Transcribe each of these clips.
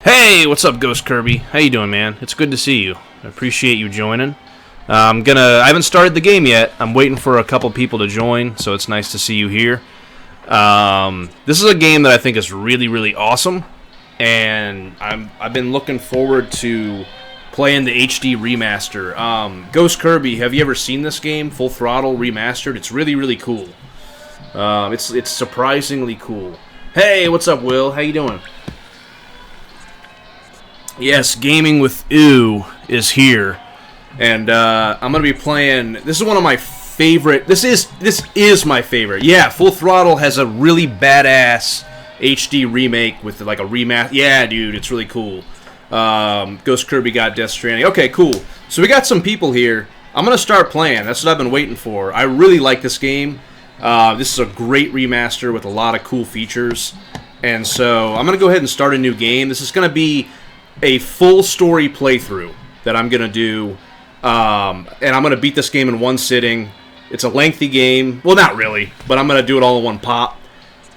Hey, what's up, Ghost Kirby? How you doing, man? It's good to see you. I appreciate you joining. I haven't started the game yet. I'm waiting for a couple people to join, so it's nice to see you here. This is a game that I think is really, really awesome, and I've been looking forward to playing the HD remaster. Ghost Kirby, have you ever seen this game, Full Throttle Remastered? It's really, really cool. It's surprisingly cool. Hey, what's up, Will? How you doing? Yes, Gaming with Ew is here, and I'm gonna be playing. This is one of my favorite. This is my favorite. Yeah, Full Throttle has a really badass HD remake with like a remaster. Yeah, dude, it's really cool. Ghost Kirby got Death Stranding. Okay, cool. So we got some people here. I'm gonna start playing. That's what I've been waiting for. I really like this game. This is a great remaster with a lot of cool features, and so I'm gonna go ahead and start a new game. This is gonna be a full story playthrough that I'm going to do, and I'm going to beat this game in one sitting. It's a lengthy game. Well, not really, but I'm going to do it all in one pop,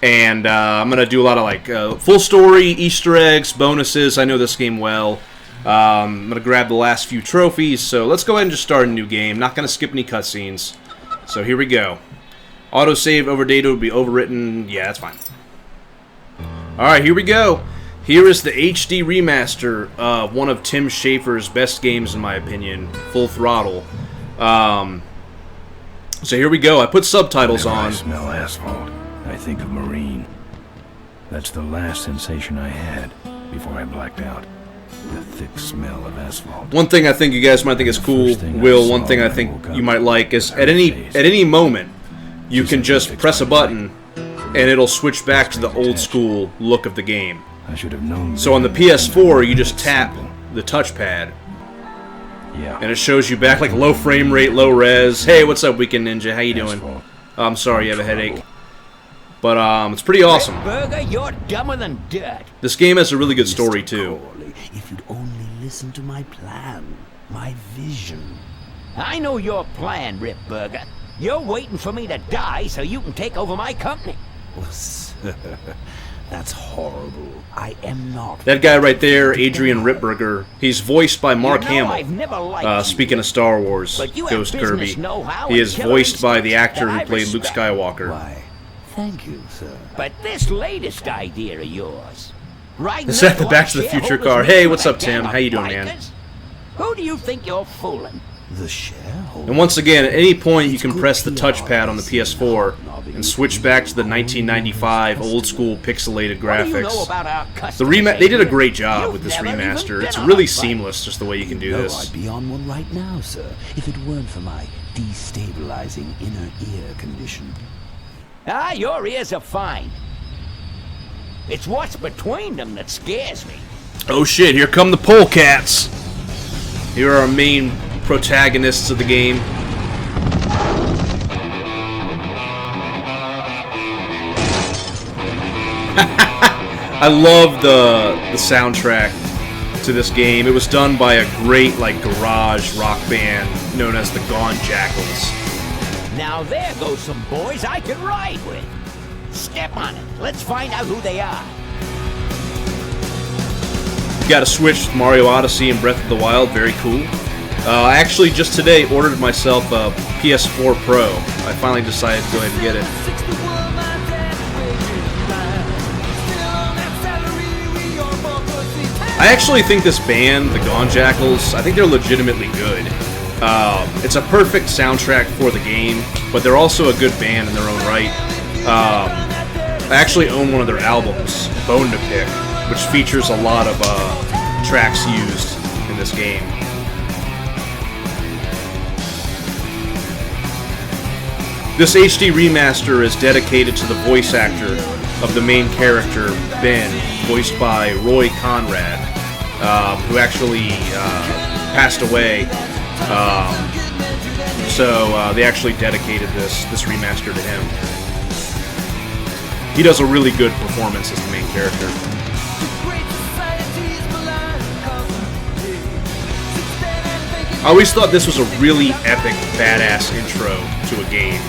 and I'm going to do a lot of like full story, Easter eggs, bonuses. I know this game well. I'm going to grab the last few trophies, so let's go ahead and just start a new game. Not going to skip any cutscenes. So here we go. Autosave overdated would be overwritten. Yeah, that's fine. Alright, here we go. Here is the HD remaster of one of Tim Schafer's best games, in my opinion, Full Throttle. So here we go. I put subtitles on. Whenever I smell asphalt, I think of Marine. That's the last sensation I had before I blacked out. The thick smell of asphalt. One thing I think you guys might think is cool, Will, one thing I think you might like is at any moment, you can just press a button and it'll switch back to the old school look of the game. I should have known. So on the PS4, you just tap the touchpad, yeah, and it shows you back like low frame rate, low res. Hey, what's up, Weekend Ninja? How you doing? I'm sorry you have a headache, but it's pretty awesome. Burger, you're dumber than dirt. This game has a really good story too. If you'd only listen to my plan, my vision. I know your plan, Rip Burger. You're waiting for me to die so you can take over my company. That's horrible. I am not. That guy right there, Adrian Ripburger, he's voiced by Mark Hamill. I've never liked Speaking of Star Wars, Ghost Kirby, he is voiced by the actor who played Luke Skywalker. Why, thank you, sir. But this latest idea of yours, right? Is that the Back to the Future car? Hey, what's up, Tim? How you doing, man? Who do you think you're fooling? The shareholder. And once again, at any point you can press the touchpad on the PS4 and switch back to the 1995 old school pixelated graphics. They did a great job with this remaster. It's really seamless, just the way you can do this. I'd be on one right now, sir, if it weren't for my destabilizing inner ear condition. Ah, your ears are fine. It's what's between them that scares me. Oh shit, here come the polecats. Here are our main protagonists of the game. I love the soundtrack to this game. It was done by a great like garage rock band known as the Gone Jackals. Now there goes some boys I can ride with. Step on it. Let's find out who they are. You got to switch with Mario Odyssey and Breath of the Wild. Very cool. I actually just today ordered myself a PS4 Pro. I finally decided to go ahead and get it. I actually think this band, the Gone Jackals, I think they're legitimately good. It's a perfect soundtrack for the game, but they're also a good band in their own right. I actually own one of their albums, Bone to Pick, which features a lot of tracks used in this game. This HD remaster is dedicated to the voice actor of the main character, Ben, voiced by Roy Conrad, who actually passed away. So they actually dedicated this remaster to him. He does a really good performance as the main character. I always thought this was a really epic, badass intro to a game.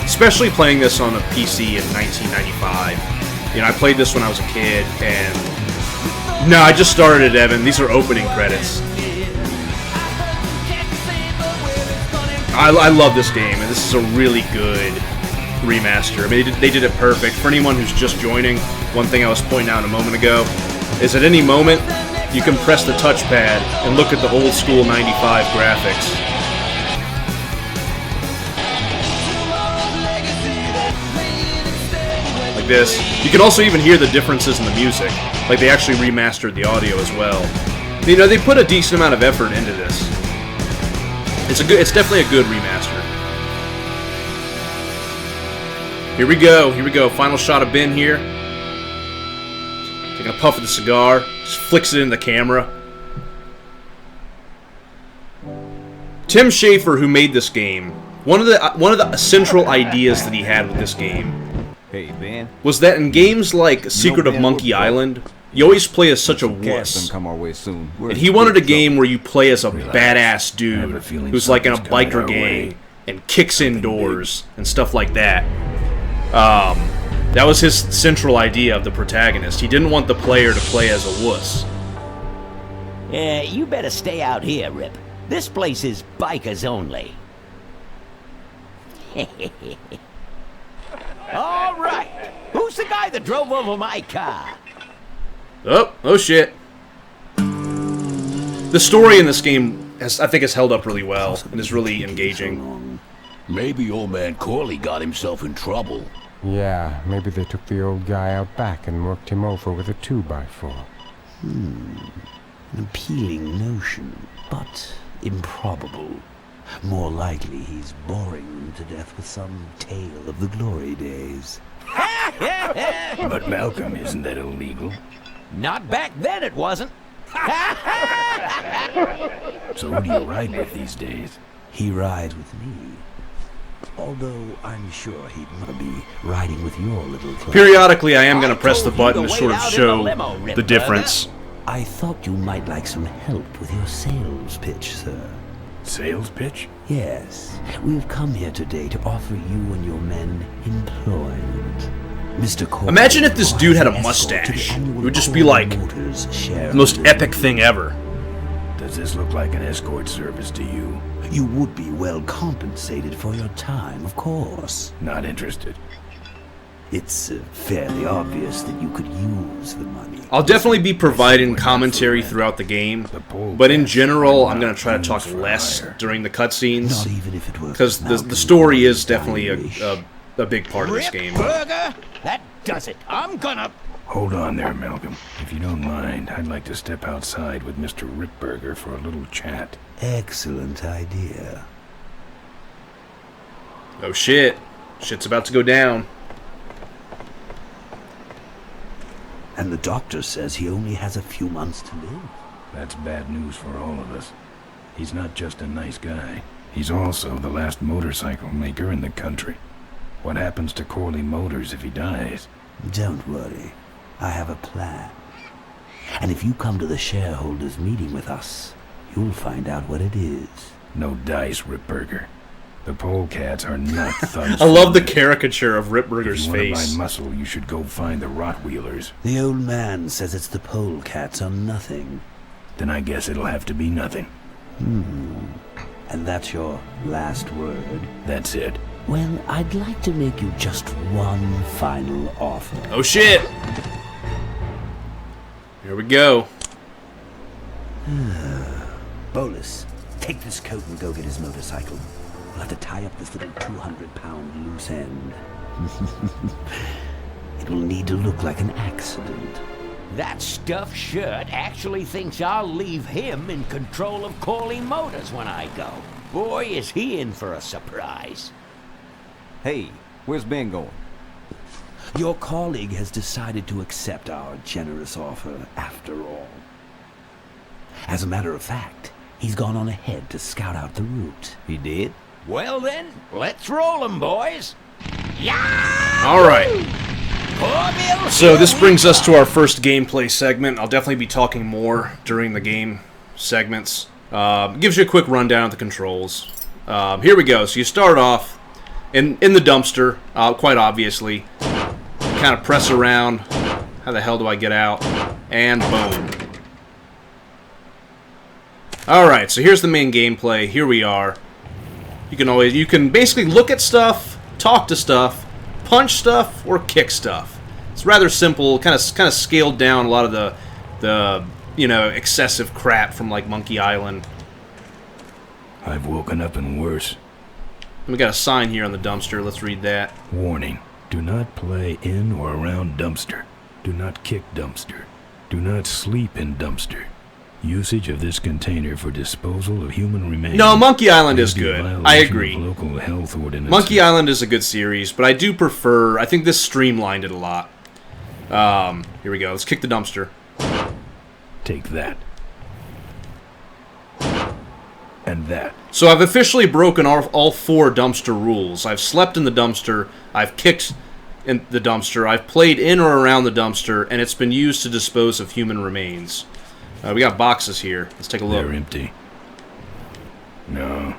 Especially playing this on a PC in 1995. You know, I played this when I was a kid, and No, I just started it, Evan. These are opening credits. I love this game, and this is a really good remaster. I mean, they did it perfect. For anyone who's just joining, one thing I was pointing out a moment ago is at any moment, you can press the touchpad and look at the old school 95 graphics. Like this. You can also even hear the differences in the music. Like they actually remastered the audio as well. You know, they put a decent amount of effort into this. It's definitely a good remaster. Here we go. Final shot of Ben here. Taking a puff of the cigar. Just flicks it in the camera. Tim Schafer, who made this game, one of the central ideas that he had with this game was that in games like Secret of Monkey Island, you always play as such a wuss. And he wanted a game where you play as a badass dude who's like in a biker gang and kicks in doors and stuff like that. That was his central idea of the protagonist. He didn't want the player to play as a wuss. You better stay out here, Rip. This place is bikers only. All right. Who's the guy that drove over my car? Oh shit. The story in this game, I think, has held up really well and is really engaging. Maybe old man Corley got himself in trouble. Yeah, maybe they took the old guy out back and worked him over with a 2x4. An appealing notion, but improbable. More likely he's boring them to death with some tale of the glory days. But Malcolm, isn't that illegal? Not back then, it wasn't. So who do you ride with these days? He rides with me. Although I'm sure he'd not be riding with your little club. Periodically, I am going to press the button to sort of show the difference. I thought you might like some help with your sales pitch, sir. Sales pitch? Yes. We've come here today to offer you and your men employment. Mr. Corley, imagine if this dude had a mustache. It would just be like the most epic thing ever. Does this look like an escort service to you? You would be well compensated for your time, of course. Not interested. It's fairly obvious that you could use the money. I'll definitely be providing commentary throughout the game, but in general, I'm going to try to talk less during the cutscenes, because the story is definitely a big part of this game. Burger, that does it. I'm gonna... Hold on there, Malcolm. If you don't mind, I'd like to step outside with Mr. Ripburger for a little chat. Excellent idea. Oh shit. Shit's about to go down. And the doctor says he only has a few months to live. That's bad news for all of us. He's not just a nice guy. He's also the last motorcycle maker in the country. What happens to Corley Motors if he dies? Don't worry. I have a plan. And if you come to the shareholders' meeting with us, you'll find out what it is. No dice, Ripburger. The polecats are not thugs. I love the caricature of Ripburger's face. If you want to buy face. muscle, you should go find the Rottweilers. The old man says it's the polecats or nothing. Then I guess it'll have to be nothing. And that's your last word? That's it. Well, I'd like to make you just one final offer. Oh shit! Here we go. Bolus, take this coat and go get his motorcycle. We'll have to tie up this little 200-pound loose end. It will need to look like an accident. That stuffed shirt actually thinks I'll leave him in control of Corley Motors when I go. Boy, is he in for a surprise. Hey, where's Ben going? Your colleague has decided to accept our generous offer after all. As a matter of fact, he's gone on ahead to scout out the route. He did? Well then, let's roll 'em, boys. Yeah! Alright. So this brings us to our first gameplay segment. I'll definitely be talking more during the game segments. Gives you a quick rundown of the controls. Here we go. So you start off in the dumpster, quite obviously. Kind of press around. How the hell do I get out? And boom. Alright, so here's the main gameplay. Here we are. You can basically look at stuff, talk to stuff, punch stuff, or kick stuff. It's rather simple, kind of scaled down a lot of the excessive crap from like Monkey Island. I've woken up and worse. We got a sign here on the dumpster. Let's read that. Warning. Do not play in or around dumpster. Do not kick dumpster. Do not sleep in dumpster. Usage of this container for disposal of human remains. No, Monkey Island is good. I agree. Local health ordinances. Monkey Island is a good series, but I do prefer... I think this streamlined it a lot. Here we go. Let's kick the dumpster. Take that. And that. So I've officially broken all 4 dumpster rules. I've slept in the dumpster, I've kicked in the dumpster, I've played in or around the dumpster, and it's been used to dispose of human remains. We got boxes here. Let's take a look. They're empty. No.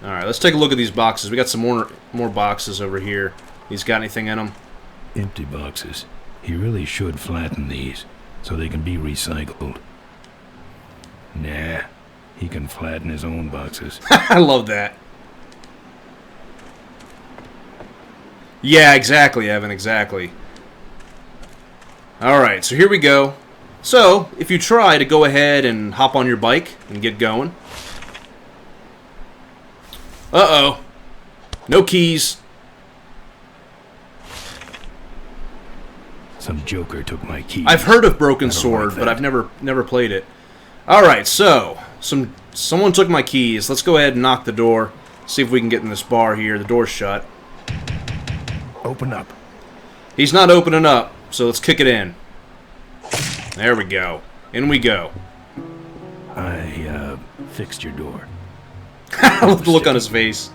Alright, let's take a look at these boxes. We got some more boxes over here. These got anything in them? Empty boxes. He really should flatten these, so they can be recycled. Nah. He can flatten his own boxes. I love that. Yeah, exactly, Evan, exactly. Alright, so here we go. So, if you try to go ahead and hop on your bike and get going. Uh-oh. No keys. Some joker took my keys. I've heard of Broken Sword, but I've never played it. Alright, so, someone took my keys. Let's go ahead and knock the door. See if we can get in this bar here. The door's shut. Open up. He's not opening up, so let's kick it in. There we go. In we go. I fixed your door. I love the look on his face.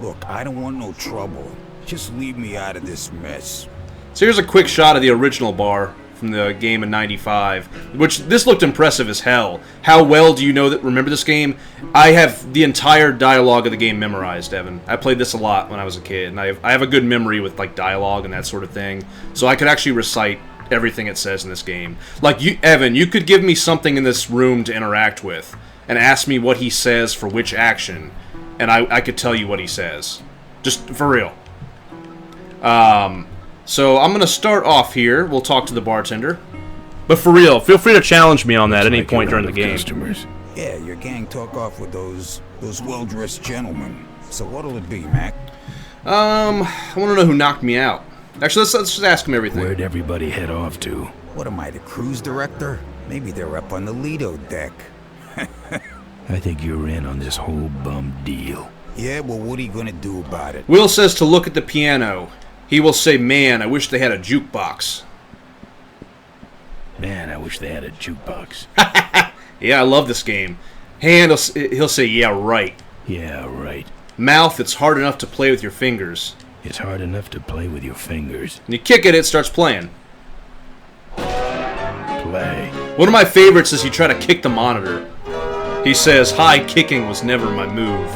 Look, I don't want no trouble. Just leave me out of this mess. So here's a quick shot of the original bar from the game in '95, which this looked impressive as hell. How well do you remember this game? I have the entire dialogue of the game memorized, Evan. I played this a lot when I was a kid, and I have a good memory with like dialogue and that sort of thing. So I could actually recite everything it says in this game. Like Evan, you could give me something in this room to interact with, and ask me what he says for which action, and I could tell you what he says. Just for real. So I'm going to start off here. We'll talk to the bartender. But for real, feel free to challenge me on that at any point during the game. Customers. Yeah, your gang talk off with those well-dressed gentlemen. So what'll it be, Mac? I want to know who knocked me out. Actually, let's just ask him everything. Where'd everybody head off to? What am I, the cruise director? Maybe they're up on the Lido deck. I think you're in on this whole bum deal. Yeah, well, what are you gonna do about it? Will says to look at the piano. He will say, man, I wish they had a jukebox. Man, I wish they had a jukebox. Yeah, I love this game. Hand, he'll say, yeah, right. Yeah, right. Mouth, it's hard enough to play with your fingers. It's hard enough to play with your fingers. And you kick it, it starts playing. Play. One of my favorites is he try to kick the monitor. He says, high kicking was never my move.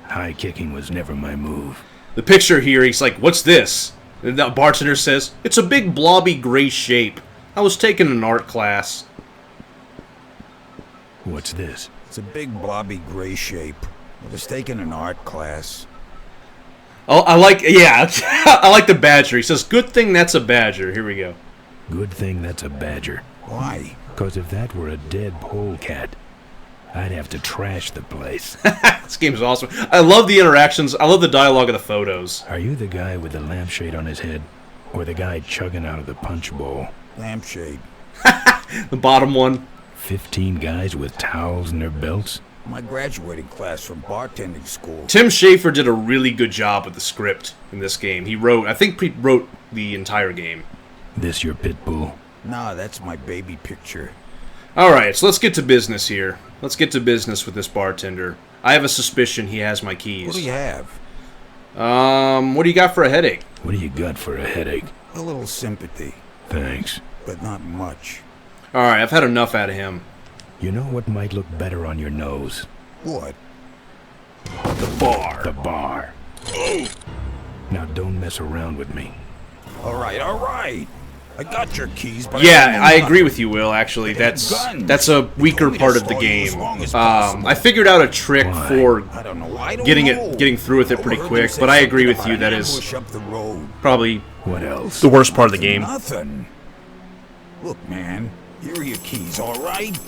High kicking was never my move. The picture here, he's like, what's this? And the bartender says, it's a big blobby gray shape. I was taking an art class. What's this? It's a big blobby gray shape. I was taking an art class. Oh, I like the badger. He says, good thing that's a badger. Here we go. Good thing that's a badger. Why? Because if that were a dead polecat, I'd have to trash the place. This game's awesome. I love the interactions. I love the dialogue of the photos. Are you the guy with the lampshade on his head? Or the guy chugging out of the punch bowl? Lampshade. The bottom one. 15 guys with towels in their belts? My graduating class from bartending school. Tim Schafer did a really good job with the script in this game. I think he wrote the entire game. This your pit bull? Nah, that's my baby picture. Alright, so let's get to business here. Let's get to business with this bartender. I have a suspicion he has my keys. What do you have? What do you got for a headache? What do you got for a headache? A little sympathy, Thanks. but not much. Alright, I've had enough out of him. You know what might look better on your nose? What? The bar. The bar. Now don't mess around with me. All right. I got your keys, but Yeah, I agree with you, Will. Actually, that's a weaker part of the game. I figured out a trick for getting through with it pretty quick, but I agree with you. That is probably What else? the worst part of the game. Nothing. Look, man, here are your keys, all right?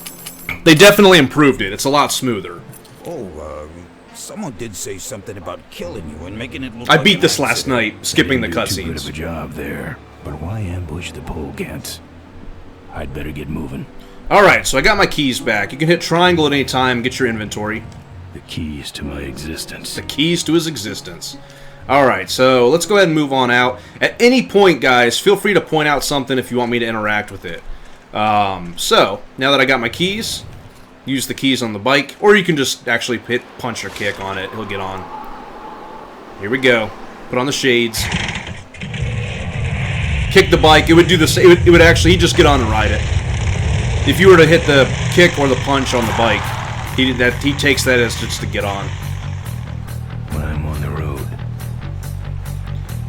They definitely improved it. It's a lot smoother. Oh, someone did say something about killing you and making it look I like beat an this last accident. night, skipping the Too good of a cutscenes. job there. But why ambush the polecats? I'd better get moving. Alright, so I got my keys back. You can hit triangle at any time, get your inventory. The keys to my existence. The keys to his existence. Alright, so let's go ahead and move on out. At any point, guys, feel free to point out something if you want me to interact with it. So, now that I got my keys, use the keys on the bike, or you can just actually hit punch or kick on it. He'll get on. Here we go. Put on the shades. Kick the bike. It would do the same. It would actually, he'd just get on and ride it. If you were to hit the kick or the punch on the bike, he takes that as just to get on. When I'm on the road,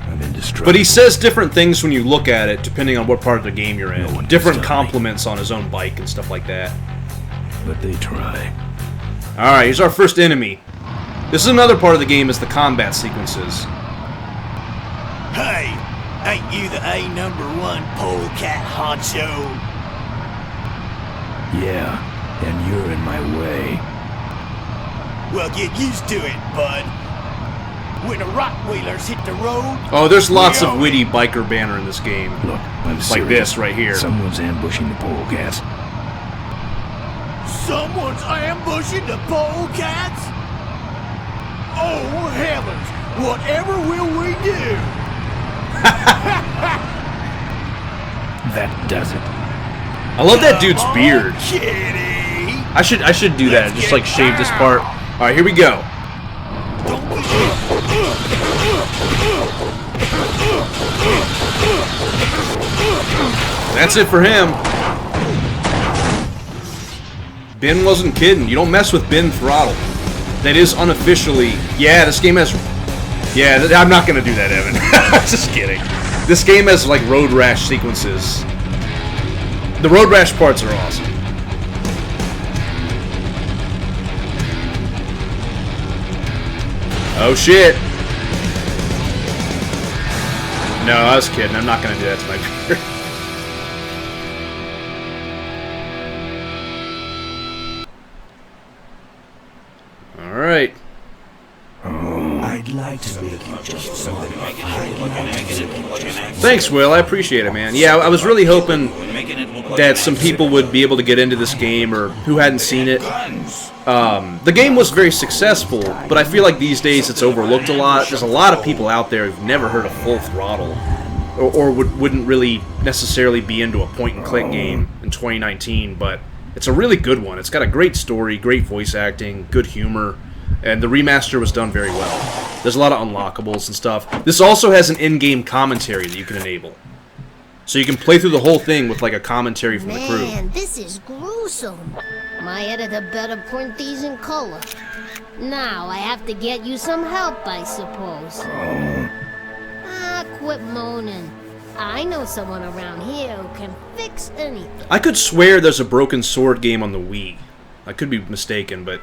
I'm indestructible. But he says different things when you look at it, depending on what part of the game you're in. No one can Different stop me. compliments on his own bike and stuff like that. But they try. Alright, here's our first enemy. This is another part of the game, is the combat sequences. Hey, ain't you the A#1 polecat honcho? Yeah, and you're in my way. Well, get used to it, bud. When the Rockwheelers hit the road... Oh, there's lots of witty biker banner in this game. Look, I'm It's like serious. this right here. Someone's ambushing the polecats. Someone's ambushing the polecats? Oh, heavens! Whatever will we do? That does it. I love that dude's beard. Kitty! I should do that. Just like shave this part. All right, here we go. That's it for him. Ben wasn't kidding. You don't mess with Ben Throttle. That is unofficially. Yeah, this game has. Yeah, I'm not gonna do that, Evan. Just kidding. This game has like road rash sequences. The road rash parts are awesome. Oh shit. No, I was kidding. I'm not gonna do that to my beard. Alright. I'd like to make you just something. Thanks, Will. I appreciate it, man. Yeah, I was really hoping that some people would be able to get into this game or who hadn't seen it. The game was very successful, but I feel like these days it's overlooked a lot. There's a lot of people out there who've never heard of Full Throttle or wouldn't really necessarily be into a point-and-click game in 2019, but it's a really good one. It's got a great story, great voice acting, good humor, and the remaster was done very well. There's a lot of unlockables and stuff. This also has an in-game commentary that you can enable. So you can play through the whole thing with like a commentary from the crew. Man, this is gruesome. My editor better print these in color. Now I have to get you some help, I suppose. Ah, quit moaning. I know someone around here who can fix anything. I could swear there's a Broken Sword game on the Wii. I could be mistaken, but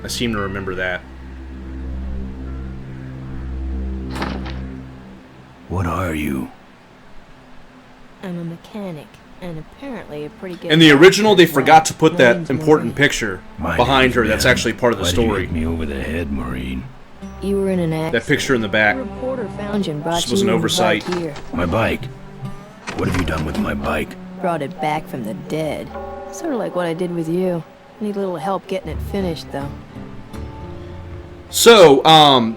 I seem to remember that. What are you? I'm a mechanic, and apparently a pretty good... In the original, they forgot to put My that name's important Maureen. picture My behind name's her that's Ben. actually part of the Why did you story. hit me over the head, Marine? You were in an accident. That picture in the back. A reporter found you and brought This was you an and oversight. back here. My bike. What have you done with my bike? Brought it back from the dead. Sort of like what I did with you. Need a little help getting it finished, though. So,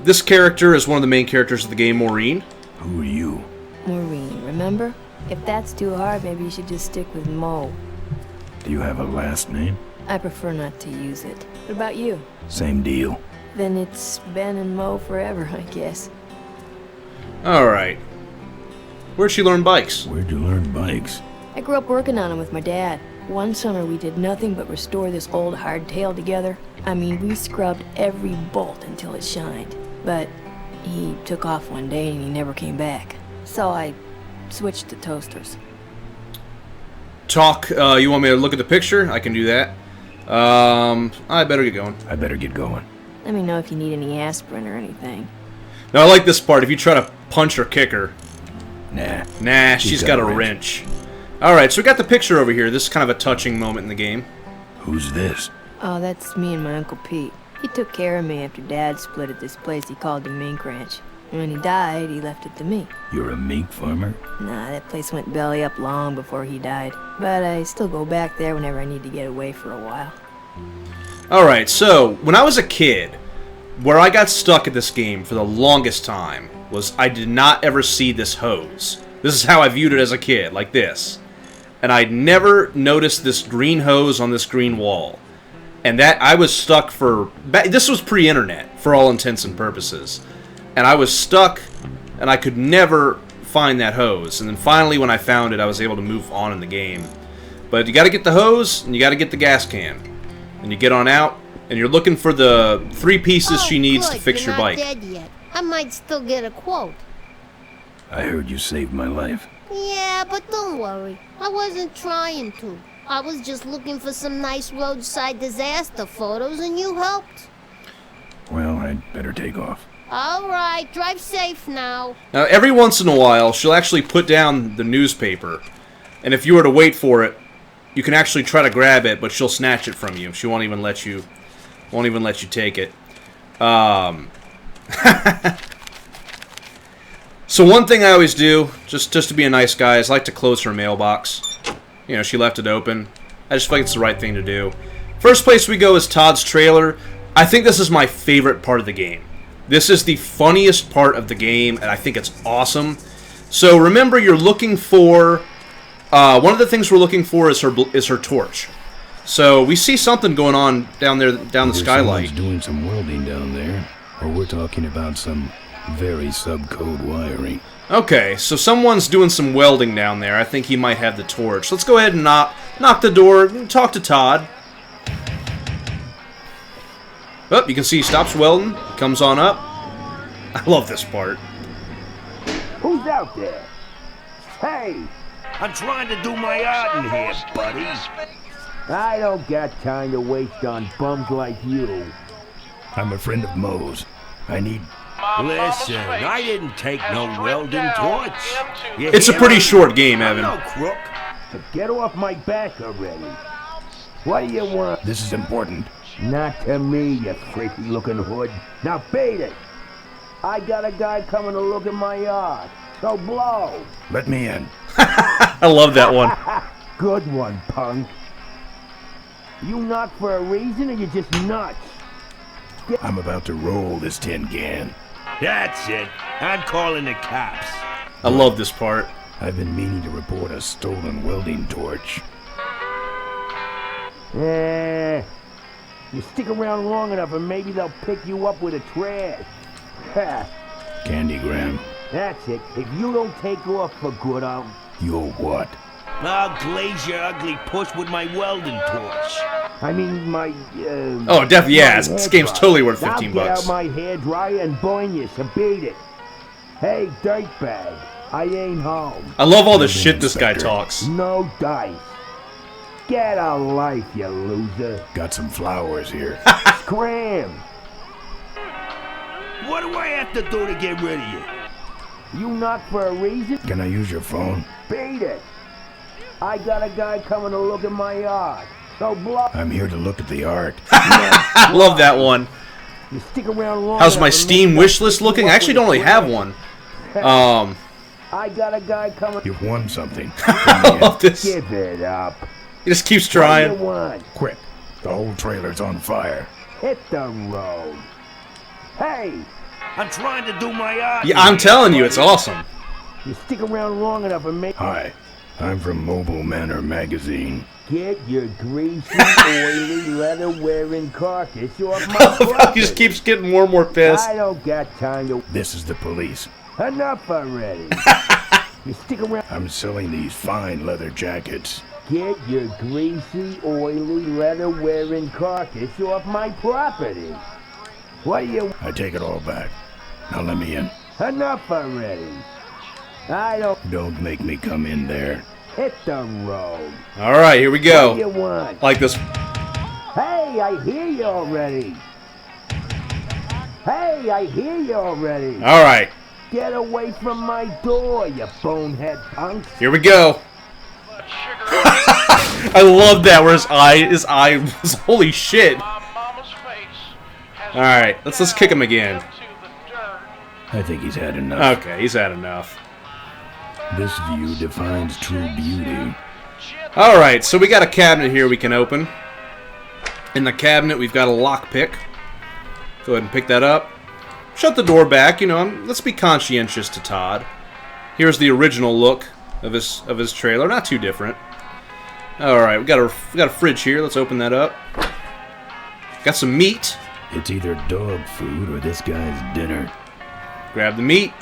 this character is one of the main characters of the game, Maureen. Who are you? Maureen, remember? If that's too hard, maybe you should just stick with Mo. Do you have a last name? I prefer not to use it. What about you? Same deal. Then it's Ben and Mo forever, I guess. Alright. Where'd she learn bikes? Where'd you learn bikes? I grew up working on them with my dad. One summer we did nothing but restore this old hardtail together. I mean, we scrubbed every bolt until it shined. But he took off one day and he never came back. So I switched to toasters. talk. You want me to look at the picture? I can do that. I better get going. I better get going. Let me know if you need any aspirin or anything. Now, I like this part. If you try to punch or kick her. Nah, she's got a wrench. Alright, so we got the picture over here. This is kind of a touching moment in the game. Who's this? Oh, that's me and my Uncle Pete. He took care of me after Dad split at this place he called the Mink Ranch. And when he died, he left it to me. You're a mink farmer? Nah, that place went belly up long before he died. But I still go back there whenever I need to get away for a while. Alright, so, when I was a kid, where I got stuck at this game for the longest time was I did not ever see this hose. This is how I viewed it as a kid, like this. And I'd never noticed this green hose on this green wall. And that, I was stuck for... This was pre-internet, for all intents and purposes. And I was stuck, and I could never find that hose. And then finally, when I found it, I was able to move on in the game. But you gotta get the hose, and you gotta get the gas can. And you get on out, and you're looking for the 3 pieces she needs to fix your bike. You're not dead yet. I might still get a quote. I heard you saved my life. Yeah, but don't worry. I wasn't trying to. I was just looking for some nice roadside disaster photos, and you helped. Well, I'd better take off. Alright, drive safe now. Now, every once in a while, she'll actually put down the newspaper. And if you were to wait for it, you can actually try to grab it, but she'll snatch it from you. She won't even let you take it. So one thing I always do, just to be a nice guy, is I like to close her mailbox. You know, she left it open. I just feel like it's the right thing to do. First place we go is Todd's trailer. I think this is my favorite part of the game. This is the funniest part of the game, and I think it's awesome. So remember, you're looking for... one of the things we're looking for is her torch. So we see something going on down there, down the skylight. Someone's doing some welding down there, or we're talking about some very subcode wiring. Okay, so someone's doing some welding down there. I think he might have the torch. Let's go ahead and knock the door, talk to Todd. Oh, you can see he stops welding, comes on up. I love this part. Who's out there? Hey! I'm trying to do my art in here, buddy. I don't got time to waste on bums like you. I'm a friend of Moe's. I need... Listen, I didn't take no welding torch. It's a pretty short game, Evan. No crook. So get off my back already. What do you want? This is important. Not to me, you freaky-looking hood. Now beat it. I got a guy coming to look at my yard. So blow. Let me in. I love that one. Good one, punk. You knock for a reason, or you just nuts? I'm about to roll this tin can. That's it. I'm calling the cops. I love this part. I've been meaning to report a stolen welding torch. You stick around long enough and maybe they'll pick you up with a trash. Candygram. That's it. If you don't take off for good, I'll... You'll what? I'll glaze your ugly puss with my welding torch. I mean, my, Oh, definitely, yeah, this game's totally worth 15 I'll bucks. get out my hairdryer and burn you, so beat it. Hey, dirtbag, I ain't home. I love all the shit this guy talks. No dice. Get a life, you loser. Got some flowers here. Scram. What do I have to do to get rid of you? You knock for a reason? Can I use your phone? Beat it. I got a guy coming to look at my yard. So blow. I'm here to look at the art. I love that one. You stick around long How's my enough and Steam maybe wish they'll list pick you looking? up I actually with don't a really have trash. one. I got a guy coming. You've won something. I love this. Give it up. He just keeps What do trying. you want? Quick. The whole trailer's on fire. Hit the road. Hey, I'm trying to do my art. Yeah, I'm telling you, it's awesome. you stick around long enough and make... Hi. I'm from Mobile Manor Magazine. Get your greasy, oily, leather-wearing carcass off my property. He just keeps getting more and more pissed. I don't got time to... This is the police. Enough already. You stick around... I'm selling these fine leather jackets. Get your greasy, oily, leather-wearing carcass off my property. What do you... I take it all back. Now let me in. Enough already. I don't... Don't make me come in there. hit the road. All right, here we What go. do you want? Like this. Hey, I hear you already. Hey, I hear you already. All right, Get away from my door, you bonehead punks. here we go. I love that. Where his eye was holy shit. All right, let's kick him again. I think he's had enough. Okay, he's had enough. This view defines true beauty. All right, so we got a cabinet here we can open. In the cabinet, we've got a lockpick. Go ahead and pick that up. Shut the door back. You know, let's be conscientious to Todd. Here's the original look of his trailer. Not too different. All right, we got a fridge here. Let's open that up. Got some meat. It's either dog food or this guy's dinner. Grab the meat.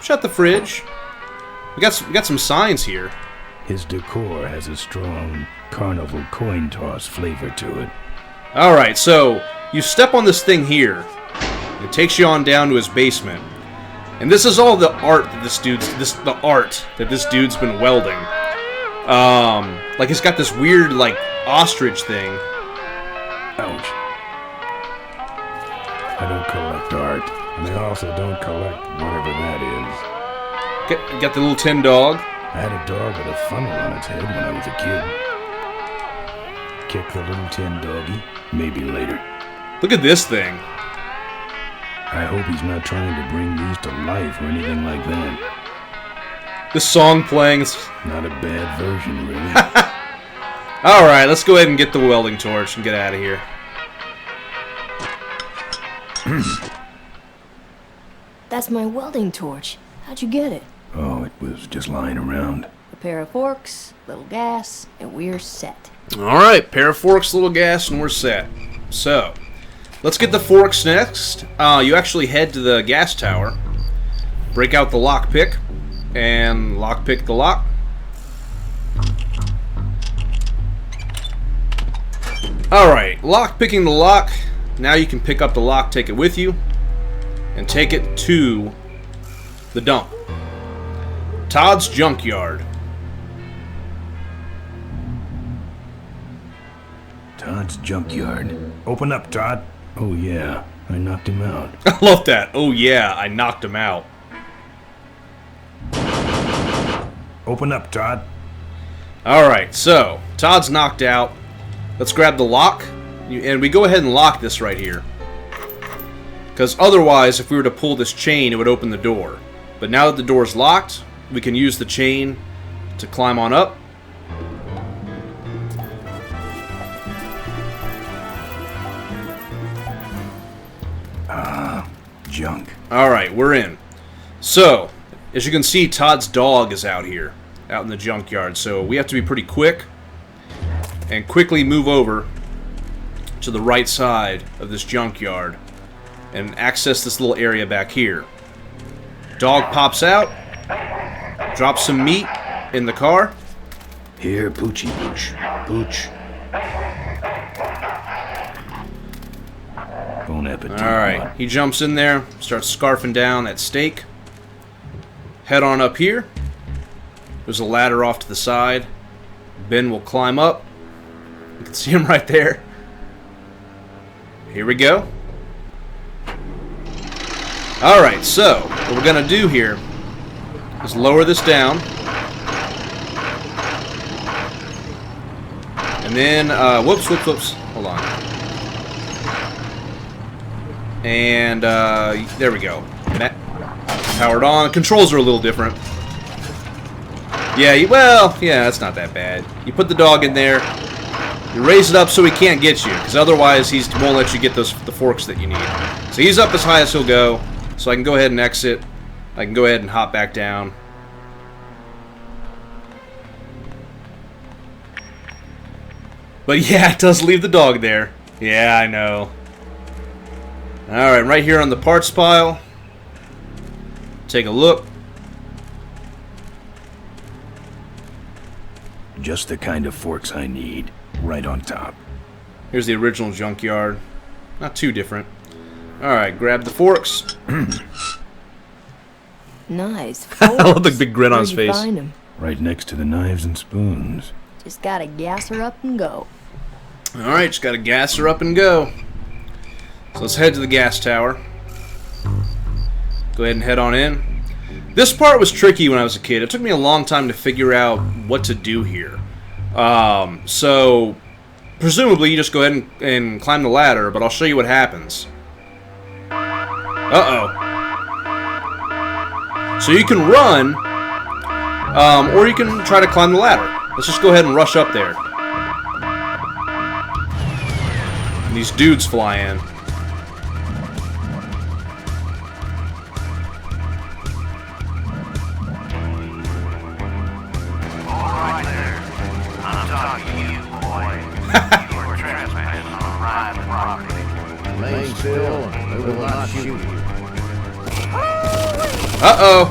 Shut the fridge. We got some signs here. His decor has a strong carnival coin toss flavor to it. All right, so you step on this thing here. It takes you on down to his basement, and this is all the art that this dude's been welding. Like he's got this weird like ostrich thing. Ouch. I don't collect art, and I also don't collect whatever that is. Got the little tin dog. I had a dog with a funnel on its head when I was a kid. Kick the little tin doggy, maybe later. Look at this thing. I hope he's not trying to bring these to life or anything like that. This song playing is not a bad version, really. Alright, let's go ahead and get the welding torch and get out of here. That's my welding torch. How'd you get it? Oh, it was just lying around. A pair of forks, little gas, and we're set. Alright, pair of forks, little gas, and we're set. So, let's get the forks next. You actually head to the gas tower, break out the lockpick, and lockpick the lock. Alright, lockpicking the lock. Now you can pick up the lock, take it with you, and take it to the dump. Todd's junkyard. Todd's junkyard. Open up, Todd. Oh yeah, I knocked him out. I love that. Oh yeah, I knocked him out. Open up, Todd. Alright, so, Todd's knocked out. Let's grab the lock, and we go ahead and lock this right here. Because otherwise, if we were to pull this chain, it would open the door. But now that the door's locked, we can use the chain to climb on up. Junk. Alright, we're in. So, as you can see, Todd's dog is out here, out in the junkyard. So we have to be pretty quick and quickly move over to the right side of this junkyard and access this little area back here. Dog pops out, drops some meat in the car. Here, Poochie Pooch. Pooch. Bon appetit. Alright, he jumps in there, starts scarfing down that steak. Head on up here. There's a ladder off to the side. Ben will climb up. You can see him right there. Here we go. Alright, so what we're going to do here is lower this down. And then, whoops. Hold on. And, there we go. Powered on. The controls are a little different. Yeah, yeah, that's not that bad. You put the dog in there. You raise it up so he can't get you, because otherwise he won't let you get the forks that you need. So he's up as high as he'll go, so I can go ahead and exit. I can go ahead and hop back down. But yeah, it does leave the dog there. Yeah, I know. Alright, right here on the parts pile. Take a look. Just the kind of forks I need. Right on top. Here's the original junkyard. Not too different. Alright, grab the forks. Nice. I love the big grin on his Where'd you face. find 'em? Right next to the knives and spoons. Just gotta gas her up and go. Alright, just gotta gas her up and go. So let's head to the gas tower. Go ahead and head on in. This part was tricky when I was a kid. It took me a long time to figure out what to do here. So, presumably you just go ahead and climb the ladder, but I'll show you what happens. Uh-oh. So you can run, or you can try to climb the ladder. Let's just go ahead and rush up there. And these dudes fly in. Right there. I'm talking to you, boy. You are trespassing on private property. Remain still, and we will not shoot you. Uh-oh.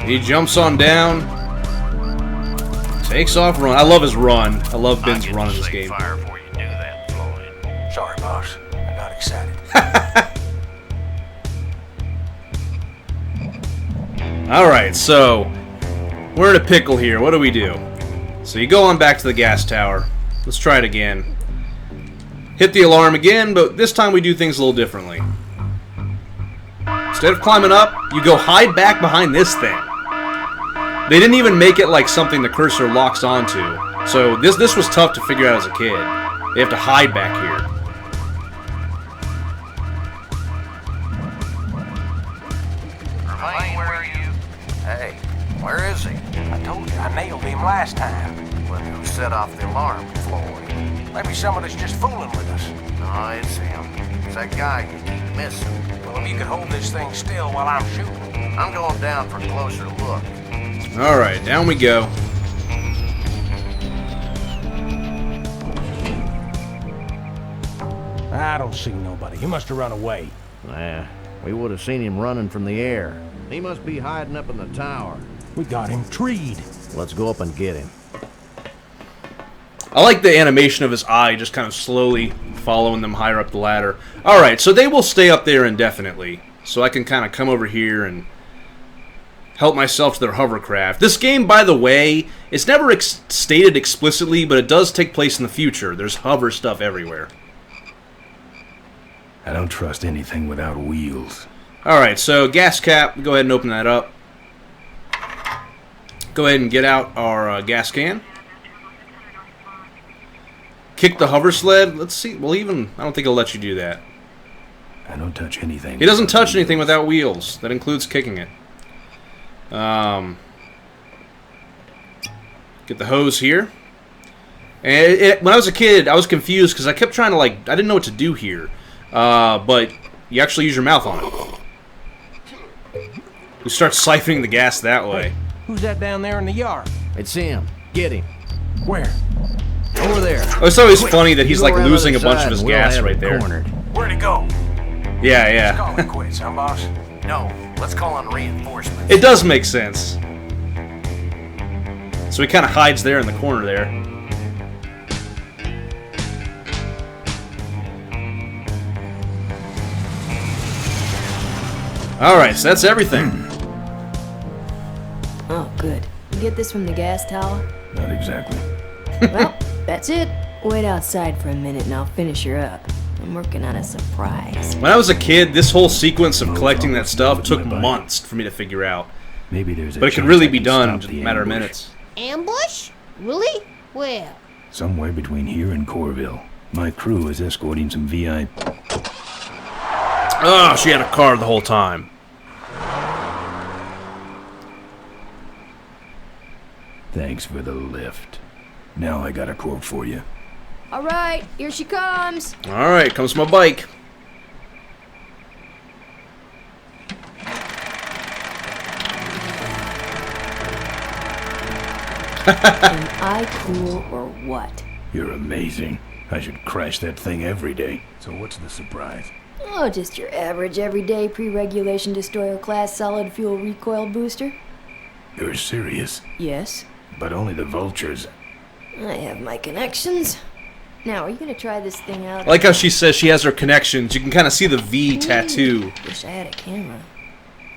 He jumps on down. Takes off, run. I love his run. I love Ben's run in this game. Fire before you do that, Floyd. Sorry, boss. I got excited. Alright, so we're in a pickle here. What do we do? So you go on back to the gas tower. Let's try it again. Hit the alarm again, but this time we do things a little differently. Instead of climbing up, you go hide back behind this thing. They didn't even make it like something the cursor locks onto. So this was tough to figure out as a kid. You have to hide back here. Remain where you... Hey, where is he? I told you, I nailed him last time. Well, who set off the alarm, Floyd? Maybe somebody's just fooling with us. No, it's him. It's that guy you keep missing. Well, if you could hold this thing still while I'm shooting. I'm going down for a closer look. Alright, down we go. I don't see nobody. He must have run away. Nah, we would have seen him running from the air. He must be hiding up in the tower. We got him treed. Let's go up and get him. I like the animation of his eye just kind of slowly following them higher up the ladder. Alright, so they will stay up there indefinitely. So I can kind of come over here and help myself to their hovercraft. This game, by the way, it's never stated explicitly, but it does take place in the future. There's hover stuff everywhere. I don't trust anything without wheels. Alright, so gas cap, go ahead and open that up. Go ahead and get out our gas can. Kick the hover sled. Let's see. Well, even I don't think it'll let you do that. I don't touch anything. He doesn't touch anything without wheels. That includes kicking it. Get the hose here. And when I was a kid, I was confused because I kept trying to, like, I didn't know what to do here. But you actually use your mouth on it. You start siphoning the gas that way. Hey, who's that down there in the yard? It's him. Get him. Where? Over there. Oh, it's always funny that he's You go like around losing the a bunch side of his and we'll gas have right him there. cornered. Where'd he go? Yeah, Let's yeah. call it quits, huh, boss? No, let's call on reinforcements. It does make sense. So he kind of hides there in the corner there. Alright, so that's everything. Oh, good. You get this from the gas tower? Not exactly. Well, that's it. Wait outside for a minute and I'll finish her up. I'm working on a surprise. When I was a kid, this whole sequence of collecting that stuff took months for me to figure out. Maybe there's a But it can chance really I be can done in stop just the a matter of ambush. minutes. Ambush? Really? Where? Somewhere between here and Corville. My crew is escorting some VIP. Oh, she had a car the whole time. Thanks for the lift. Now I got a quote for you. All right, here she comes. Alright, comes my bike. Am I cool or what? You're amazing. I should crash that thing every day. So what's the surprise? Oh, just your average everyday pre-regulation destroyer class solid fuel recoil booster. You're serious? Yes. But only the vultures. I have my connections. Now, are you gonna try this thing out? I like how she says she has her connections. You can kind of see the V tattoo Wish I had a camera.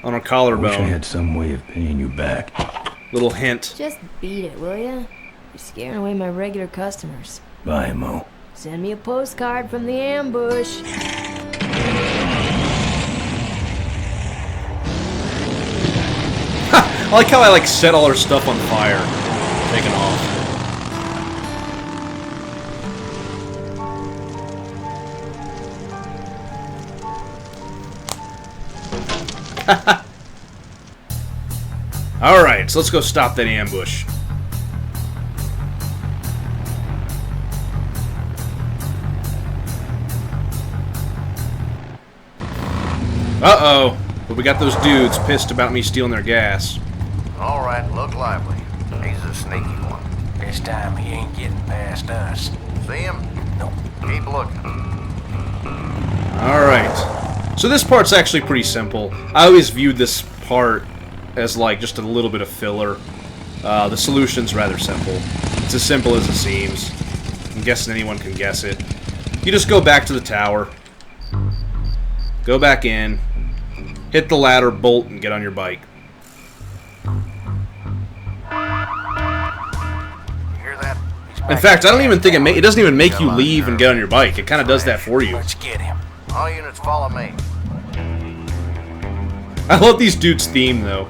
on a I wish I collarbone. had some way of paying you back. Little hint. Just beat it, will ya? You're scaring away my regular customers. Bye, Mo. Send me a postcard from the ambush. I like how I like set all her stuff on fire. Taking off. Alright, so let's go stop that ambush. Uh-oh. But we got those dudes pissed about me stealing their gas. All right, look lively. He's a sneaky one. This time he ain't getting past us. See him? Nope. Keep looking. Alright. So this part's actually pretty simple. I always viewed this part as like just a little bit of filler. The solution's rather simple. It's as simple as it seems. I'm guessing anyone can guess it. You just go back to the tower. Go back in. Hit the ladder, bolt, and get on your bike. Hear that? In fact, I don't even think it doesn't even make you leave and get on your bike. It kind of does that for you. Let's get him. All units follow me. I love these dudes' theme, though.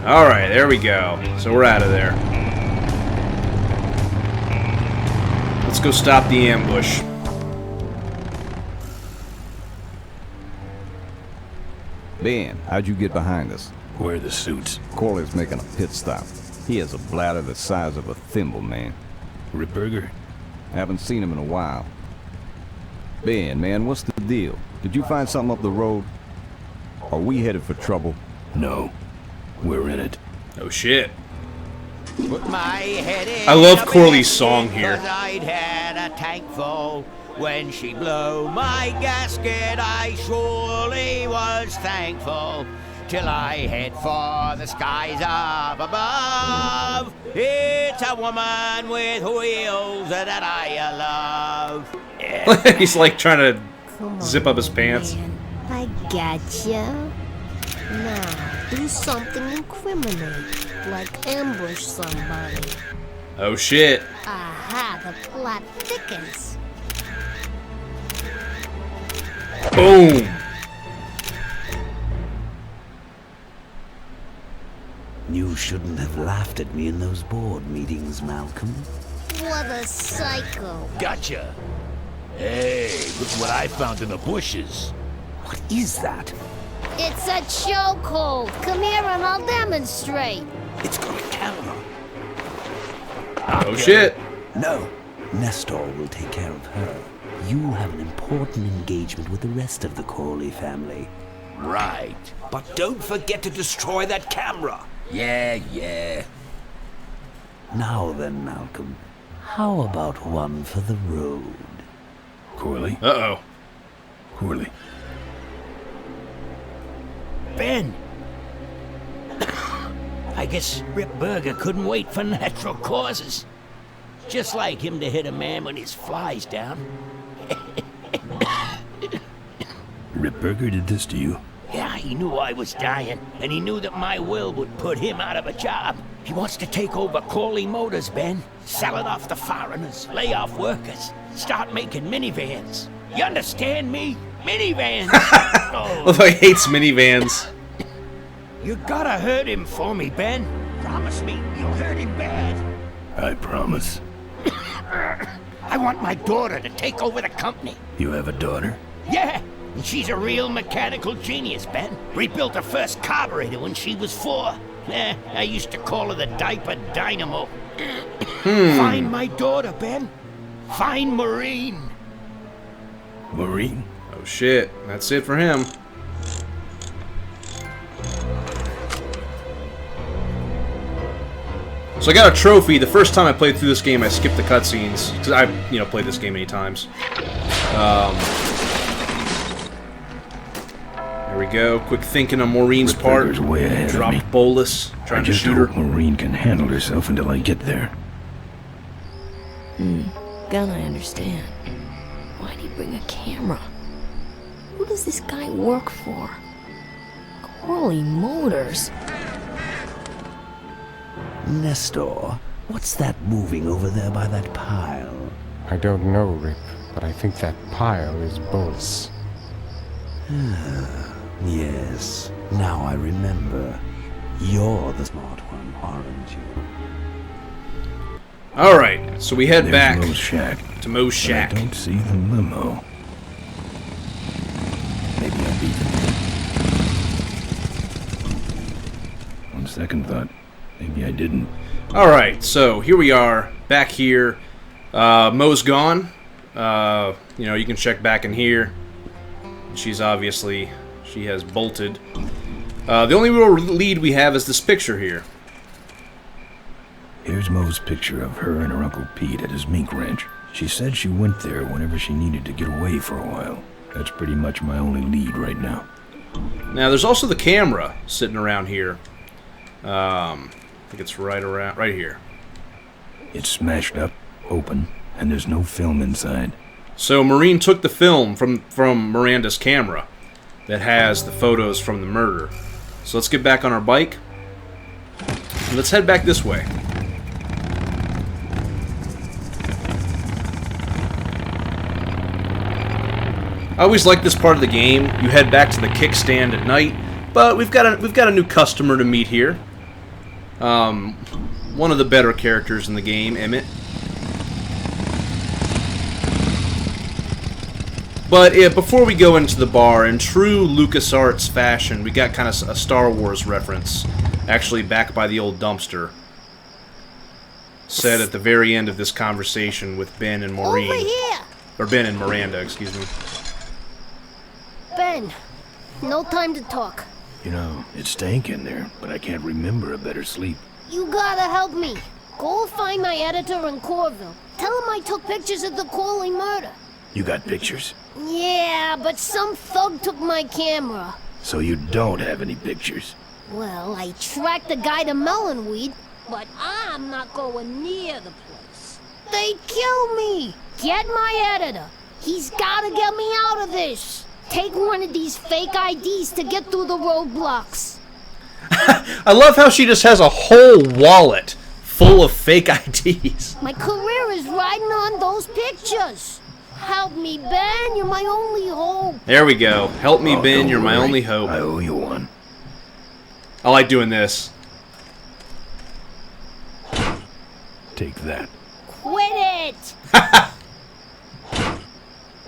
Alright, there we go. So we're out of there. Let's go stop the ambush. Ben, how'd you get behind us? Where are the suits? Corley's making a pit stop. He has a bladder the size of a thimble, man. Ripburger? Haven't seen him in a while. Ben, man, what's the deal? Did you find something up the road? Are we headed for trouble? No. We're in it. Oh shit. Put my head in I love a Corley's basket, song here. 'cause I'd had a tank full. When she blew my gasket, I surely was thankful. Till I head for the skies up above. It's a woman with wheels that I love. He's like trying to zip up his pants. Man, I gotcha. Now, do something incriminating, like ambush somebody. Oh shit. Aha, the plot thickens. Boom. You shouldn't have laughed at me in those board meetings, Malcolm. What a psycho. Gotcha. Hey, look what I found in the bushes. What is that? It's a chokehold. Come here and I'll demonstrate. It's got a camera. Oh shit. No, Nestor will take care of her. You have an important engagement with the rest of the Corley family. Right. But don't forget to destroy that camera. Yeah. Now then, Malcolm, how about one for the road? Corley? Uh-oh. Corley. Ben! I guess Rip Burger couldn't wait for natural causes. Just like him to hit a man when his fly's down. Ripburger did this to you? Yeah, he knew I was dying, and he knew that my will would put him out of a job. He wants to take over Corley Motors, Ben. Sell it off to foreigners, lay off workers, start making minivans. You understand me? Minivans! Although he hates minivans. You gotta hurt him for me, Ben. Promise me you'll hurt him bad. I promise. I want my daughter to take over the company. You have a daughter? Yeah, and she's a real mechanical genius, Ben. Rebuilt her first carburetor when she was 4. I used to call her the diaper dynamo. Find my daughter, Ben. Find Maureen. Maureen? Oh shit. That's it for him. So I got a trophy. The first time I played through this game, I skipped the cutscenes because I've played this game many times. There we go. Quick thinking on Maureen's part. Ripburger's way ahead of me. Dropped bolus. Trying I to just shoot her. hope Maureen can handle herself until I get there. gun, I understand. Why'd he bring a camera? Who does this guy work for? Holy Motors. Nestor, what's that moving over there by that pile? I don't know, Rip, but I think that pile is bolts. Yes, now I remember. You're the smart one, aren't you? Alright, so we head There's back Mo's shack. to Mo's But shack. I don't see the limo. Maybe I beat them. On second thought, maybe I didn't. Alright, so here we are, back here. Mo's gone. You know, you can check back in here. She's obviously, she has bolted. The only real lead we have is this picture here. Here's Mo's picture of her and her Uncle Pete at his mink ranch. She said she went there whenever she needed to get away for a while. That's pretty much my only lead right now. Now, there's also the camera sitting around here. I think it's right here. It's smashed up, open, and there's no film inside. So Maureen took the film from Miranda's camera that has the photos from the murder. So let's get back on our bike. And let's head back this way. I always like this part of the game. You head back to the kickstand at night, but we've got a new customer to meet here. One of the better characters in the game, Emmett. But before we go into the bar, in true LucasArts fashion, we got kind of a Star Wars reference, actually back by the old dumpster, said at the very end of this conversation with Ben and Maureen. Over here! Or Ben and Miranda, excuse me. Ben, no time to talk. You know, it stank in there, but I can't remember a better sleep. You gotta help me. Go find my editor in Corville. Tell him I took pictures of the Corley murder. You got pictures? Yeah, but some thug took my camera. So you don't have any pictures? Well, I tracked the guy to Melonweed, but I'm not going near the place. They kill me. Get my editor. He's gotta get me out of this. Take one of these fake IDs to get through the roadblocks. I love how she just has a whole wallet full of fake IDs. My career is riding on those pictures. Help me, Ben. You're my only hope. There we go. Help me, Ben. You're my only hope. I owe you one. I like doing this. Take that. Quit it.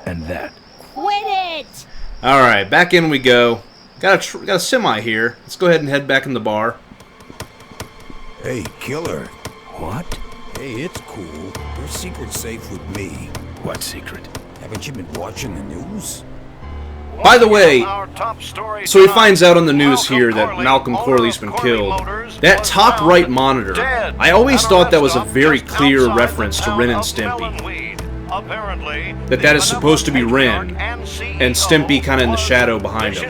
And that. Quit it. Alright, back in we go. Got a semi here. Let's go ahead and head back in the bar. Hey, killer. What? Hey, it's cool. Your secret's safe with me. What secret? Haven't you been watching the news? By the way, so he finds out on the news here that Malcolm Corley's been killed. That top right monitor, I always thought that was a very clear reference to Ren and Stimpy. That is supposed to be Ren, and Stimpy kind of in the shadow behind him.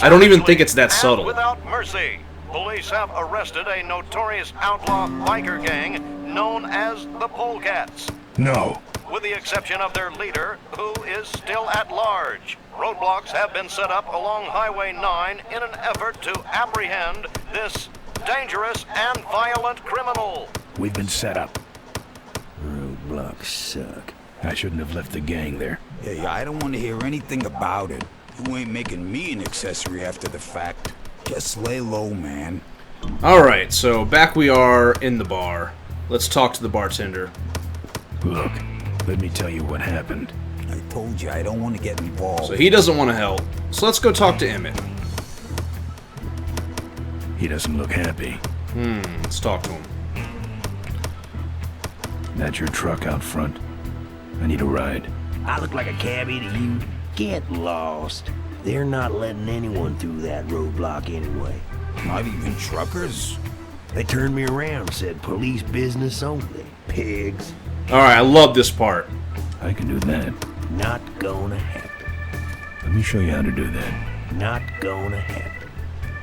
I don't even think it's that subtle. Without mercy, police have arrested a notorious outlaw biker gang known as the Polecats. No. With the exception of their leader, who is still at large. Roadblocks have been set up along Highway 9 in an effort to apprehend this dangerous and violent criminal. We've been set up. Roadblocks suck. I shouldn't have left the gang there. Hey, I don't want to hear anything about it. You ain't making me an accessory after the fact. Just lay low, man. Alright, so back we are in the bar. Let's talk to the bartender. Look, let me tell you what happened. I told you I don't want to get involved. So he doesn't want to help. So let's go talk to Emmett. He doesn't look happy. Let's talk to him. That's your truck out front. I need a ride. I look like a cabbie to you? Get lost. They're not letting anyone through that roadblock anyway. Not even truckers? They turned me around, said police business only. Pigs. Alright, I love this part. I can do that. Not gonna happen. Let me show you how to do that. Not gonna happen.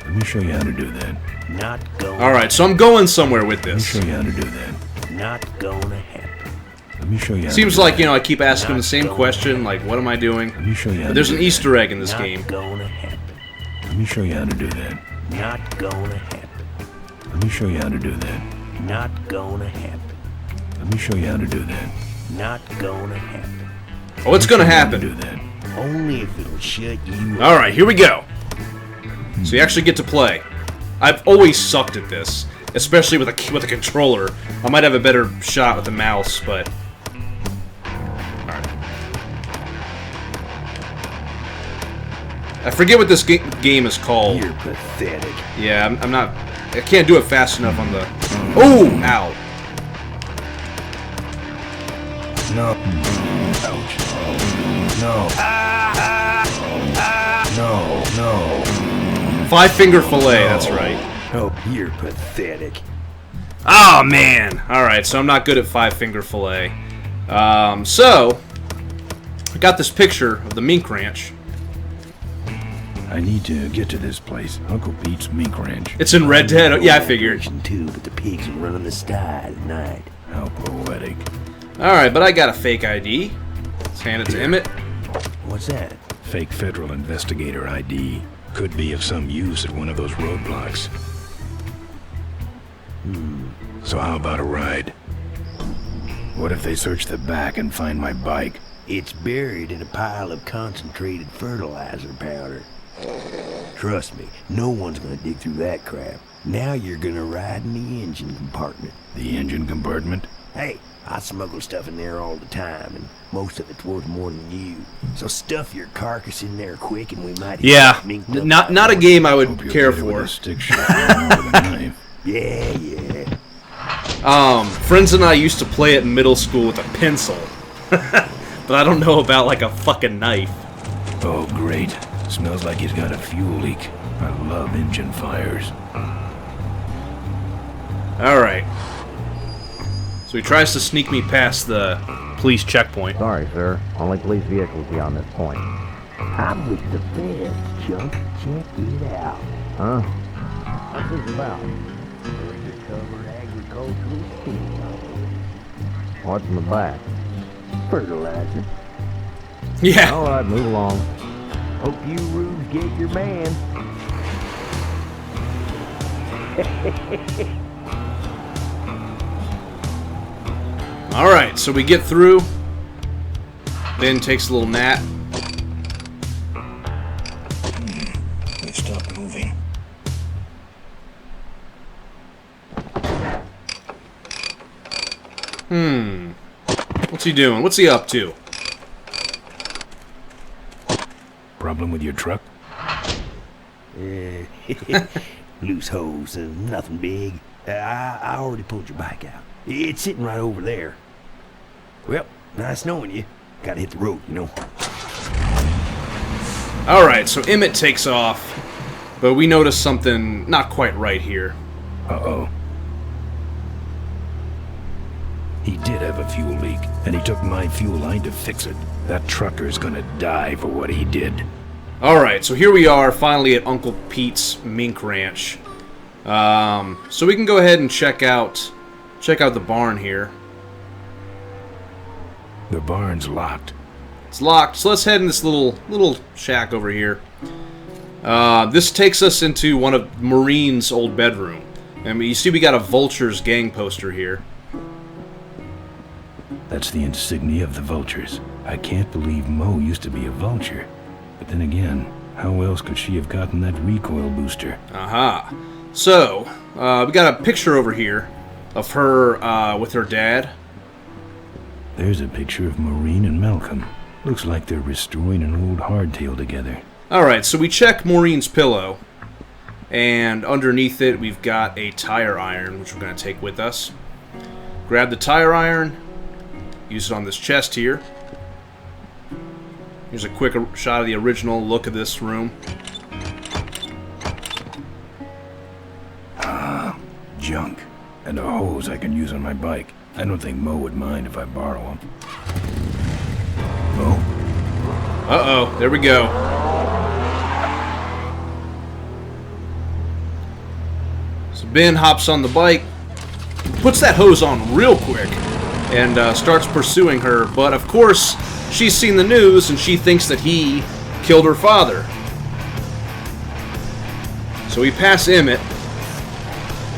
Let me show you how to do that. Not gonna Alright, so I'm going somewhere with this. Let me show you how to do that. Not gonna happen. Let me show you. Seems like, you know, I keep asking the same question, like, what am I doing? Let me show you. But there's an Easter egg in this game. Not gonna happen. Let me show you how to do that. Not gonna happen. Let me show you how to do that. Not gonna happen. Let me show you how to do that. Not gonna happen. Oh, it's gonna happen. Do that. Only if it'll shut you up. Alright, here we go. So you actually get to play. I've always sucked at this, especially with a controller. I might have a better shot with the mouse, but... Alright. I forget what this game is called. You're pathetic. Yeah, I'm not... I can't do it fast enough on the... Oh! Ow! No. Ouch. No. No. 5-finger fillet, that's right. Oh, you're pathetic. Oh, man! Alright, so I'm not good at 5-finger fillet. So... I got this picture of the mink ranch. I need to get to this place. Uncle Pete's Mink Ranch. It's in Red Dead. Yeah, I figured. Too, but the pigs are running the sty at night. How poetic. Alright, but I got a fake ID. Let's hand it to Emmett. What's that? Fake federal investigator ID. Could be of some use at one of those roadblocks. So how about a ride? What if they search the back and find my bike? It's buried in a pile of concentrated fertilizer powder. Trust me, no one's gonna dig through that crap. Now you're gonna ride in the engine compartment. The engine compartment? Hey, I smuggle stuff in there all the time, and most of it's worth more than you. So stuff your carcass in there quick, and we might... Yeah, not a game I would care for. Stick shift with a knife. Yeah. Friends and I used to play it in middle school with a pencil. But I don't know about, like, a fucking knife. Oh, great. Smells like he's got a fuel leak. I love engine fires. Alright. So he tries to sneak me past the police checkpoint. Sorry, sir. Only police vehicles beyond this point. I'm with the feds, Chunk. Check it out. Huh? What's this about? Undercover agricultural sting operation. What's in the back? Fertilizer. Yeah. All right, move along. Hope you rubes get your man. Alright, so we get through. Ben takes a little nap. Stop moving. What's he doing? What's he up to? Problem with your truck? Loose hose, nothing big. I already pulled your bike out. It's sitting right over there. Well, nice knowing you. Gotta hit the road, you know. Alright, so Emmett takes off, but we notice something not quite right here. Uh-oh. He did have a fuel leak, and he took my fuel line to fix it. That trucker's gonna die for what he did. Alright, so here we are, finally at Uncle Pete's Mink Ranch. So we can go ahead and check out the barn here. The barn's locked. It's locked, so let's head in this little shack over here. This takes us into one of Maureen's old bedroom. And you see we got a Vultures gang poster here. That's the insignia of the Vultures. I can't believe Mo used to be a vulture. But then again, how else could she have gotten that recoil booster? Aha. So, we got a picture over here of her with her dad. There's a picture of Maureen and Malcolm. Looks like they're restoring an old hardtail together. Alright, so we check Maureen's pillow. And underneath it, we've got a tire iron, which we're going to take with us. Grab the tire iron. Use it on this chest here. Here's a quick shot of the original look of this room. Ah, junk. And a hose I can use on my bike. I don't think Mo would mind if I borrow him. Mo? Uh-oh, there we go. So Ben hops on the bike. puts that hose on real quick and starts pursuing her. But of course, she's seen the news and she thinks that he killed her father. So we pass Emmett.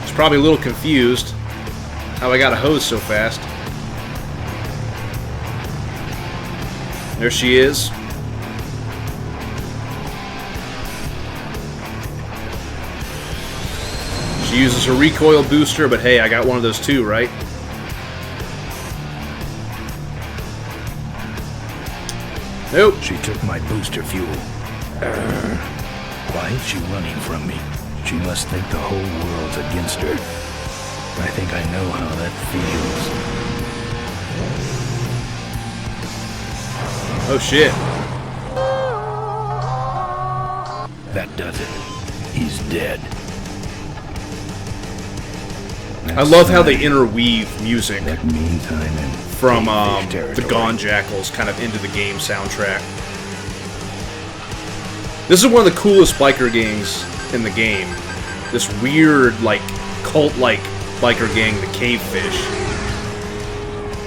He's probably a little confused how I got a hose so fast. There she is. She uses her recoil booster, but hey, I got one of those too, right? Nope. She took my booster fuel. Why is she running from me? She must think the whole world's against her. I think I know how that feels. Oh shit. That does it. He's dead. I love how they interweave music meantime from the Gone Jackals kind of into the game soundtrack. This is one of the coolest biker gangs in the game. This weird, like, cult-like biker gang, the Cavefish.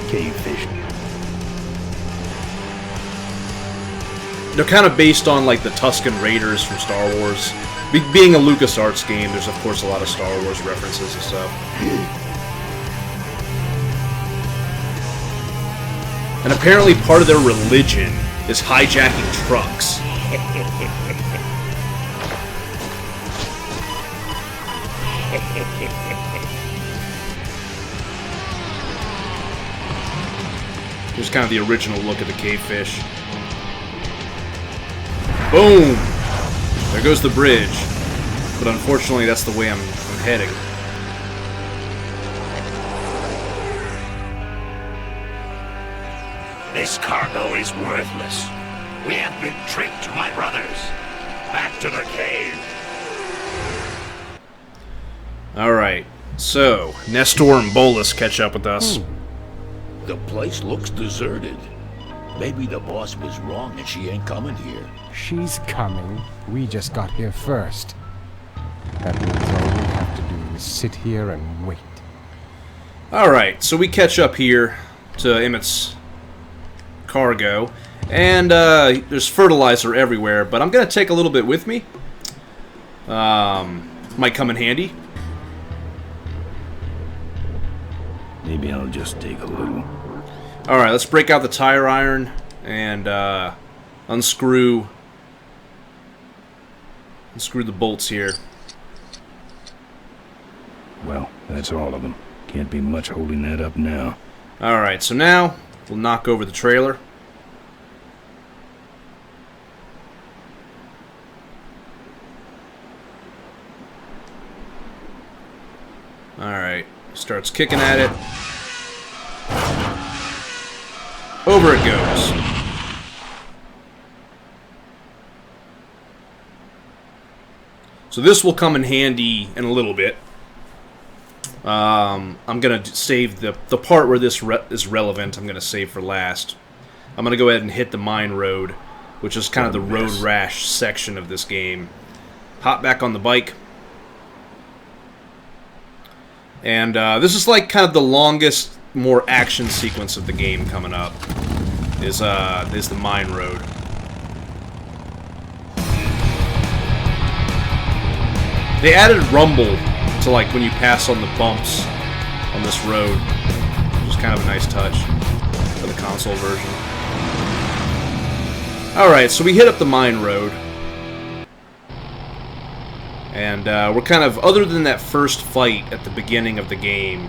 Cavefish. They're kind of based on, like, the Tusken Raiders from Star Wars. Being a LucasArts game, there's, of course, a lot of Star Wars references and stuff. And apparently part of their religion is hijacking trucks. Here's kind of the original look at the Cavefish. Boom! There goes the bridge. But unfortunately, that's the way I'm heading. This cargo is worthless. We have been tricked, my brothers. Back to the cave. Alright, so Nestor and Bolus catch up with us. The place looks deserted. Maybe the boss was wrong and she ain't coming here. She's coming. We just got here first. That means all we have to do is sit here and wait. Alright, so we catch up here to Emmett's cargo. And there's fertilizer everywhere, but I'm going to take a little bit with me. Might come in handy. Maybe I'll just take a little. Alright, let's break out the tire iron and unscrew the bolts here. Well, that's all of them. Can't be much holding that up now. Alright, so now we'll knock over the trailer. Alright, starts kicking at it. Over it goes. So this will come in handy in a little bit. I'm going to save the part where this is relevant. I'm going to save for last. I'm going to go ahead and hit the mine road, which is kind of the road rash section of this game. Hop back on the bike. And this is like kind of the longest, more action sequence of the game coming up. Is the mine road. They added rumble to like when you pass on the bumps on this road, which is kind of a nice touch for the console version. Alright, so we hit up the mine road. And we're kind of, other than that first fight at the beginning of the game,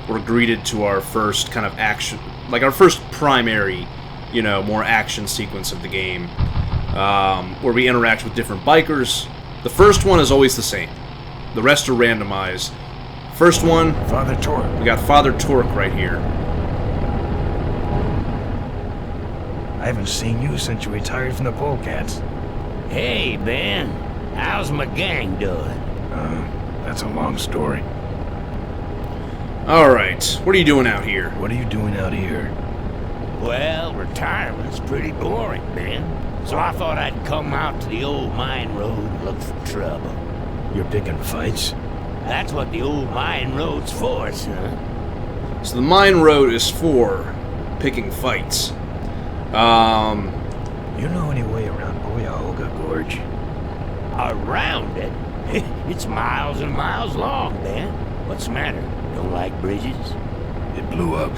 we're greeted to our first kind of action, like our first primary, you know, more action sequence of the game, where we interact with different bikers. The first one is always the same. The rest are randomized. First one, Father Torque. We got Father Torque right here. I haven't seen you since you retired from the Polecats. Hey, Ben. How's my gang doing? That's a long story. Alright, what are you doing out here? What are you doing out here? Well, retirement's pretty boring, Ben. So I thought I'd come out to the old mine road and look for trouble. You're picking fights? That's what the old mine road's for, son. So the mine road is for picking fights. You know any way around Cuyahoga Gorge? Around it? It's miles and miles long, Ben. What's the matter? Don't like bridges? It blew up.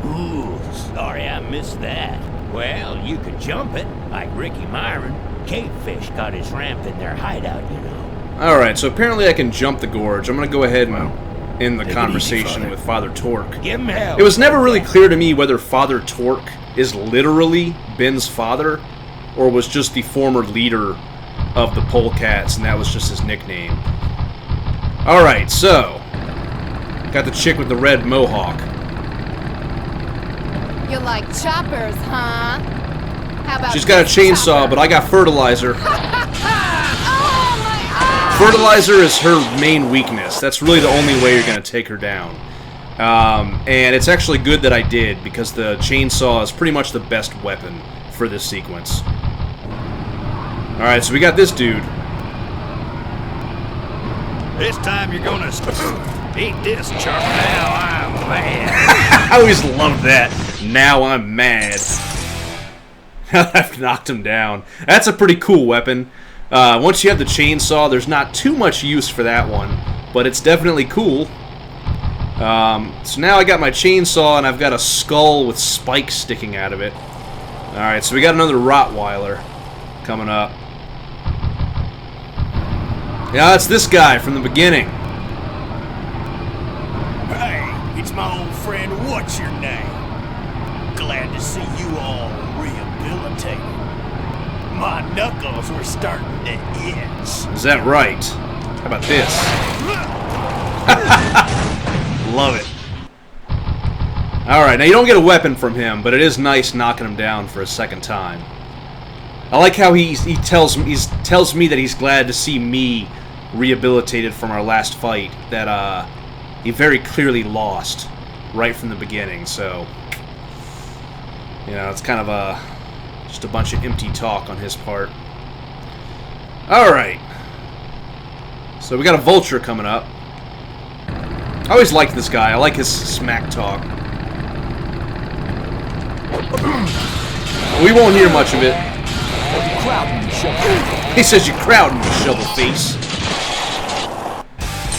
Ooh, sorry I missed that. Well, you could jump it, like Ricky Myron. Cavefish got his ramp in their hideout, you know. Alright, so apparently I can jump the gorge. I'm gonna go ahead and end the conversation with Father Torque. Give him hell. It was never really clear to me whether Father Torque is literally Ben's father, or was just the former leader of the Polecats, and that was just his nickname. Alright, so got the chick with the red mohawk. You like choppers, huh? How about She's got a chainsaw, but I got fertilizer. Fertilizer is her main weakness. That's really the only way you're going to take her down. And it's actually good that I did, because the chainsaw is pretty much the best weapon for this sequence. Alright, so we got this dude. This time you're gonna eat this, Chuck. Now I'm mad. I always loved that. Now I'm mad. I've knocked him down. That's a pretty cool weapon. Once you have the chainsaw, there's not too much use for that one, but it's definitely cool. So now I got my chainsaw, and I've got a skull with spikes sticking out of it. Alright, so we got another Rottweiler coming up. Yeah, it's this guy from the beginning. Hey, it's my old friend, what's your name? Glad to see you all rehabilitated. My knuckles were starting to itch. Is that right? How about this? Love it. Alright, now you don't get a weapon from him, but it is nice knocking him down for a second time. I like how he tells me that he's glad to see me rehabilitated from our last fight, that he very clearly lost right from the beginning, so you know, it's kind of just a bunch of empty talk on his part. Alright. So we got a vulture coming up. I always liked this guy. I like his smack talk. We won't hear much of it. He says you're crowding, you shovel face.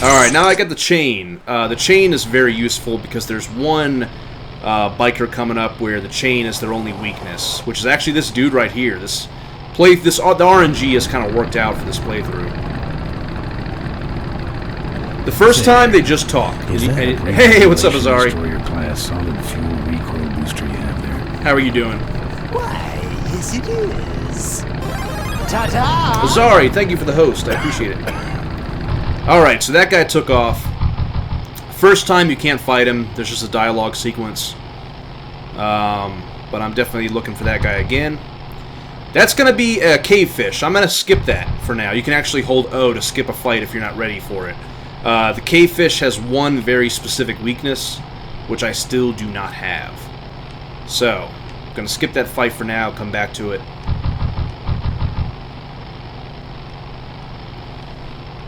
Alright, now I got the chain. The chain is very useful because there's one biker coming up where the chain is their only weakness, which is actually this dude right here. The RNG has kind of worked out for this playthrough. The first time they just talk. Hey, what's up, Azari? Class solid fuel recoil booster you have there. How are you doing? Why, yes it is. Ta-ta! Azari, thank you for the host. I appreciate it. Alright, so that guy took off. First time you can't fight him. There's just a dialogue sequence. But I'm definitely looking for that guy again. That's going to be a cavefish. I'm going to skip that for now. You can actually hold O to skip a fight if you're not ready for it. The cavefish has one very specific weakness, which I still do not have. So, I'm going to skip that fight for now, come back to it.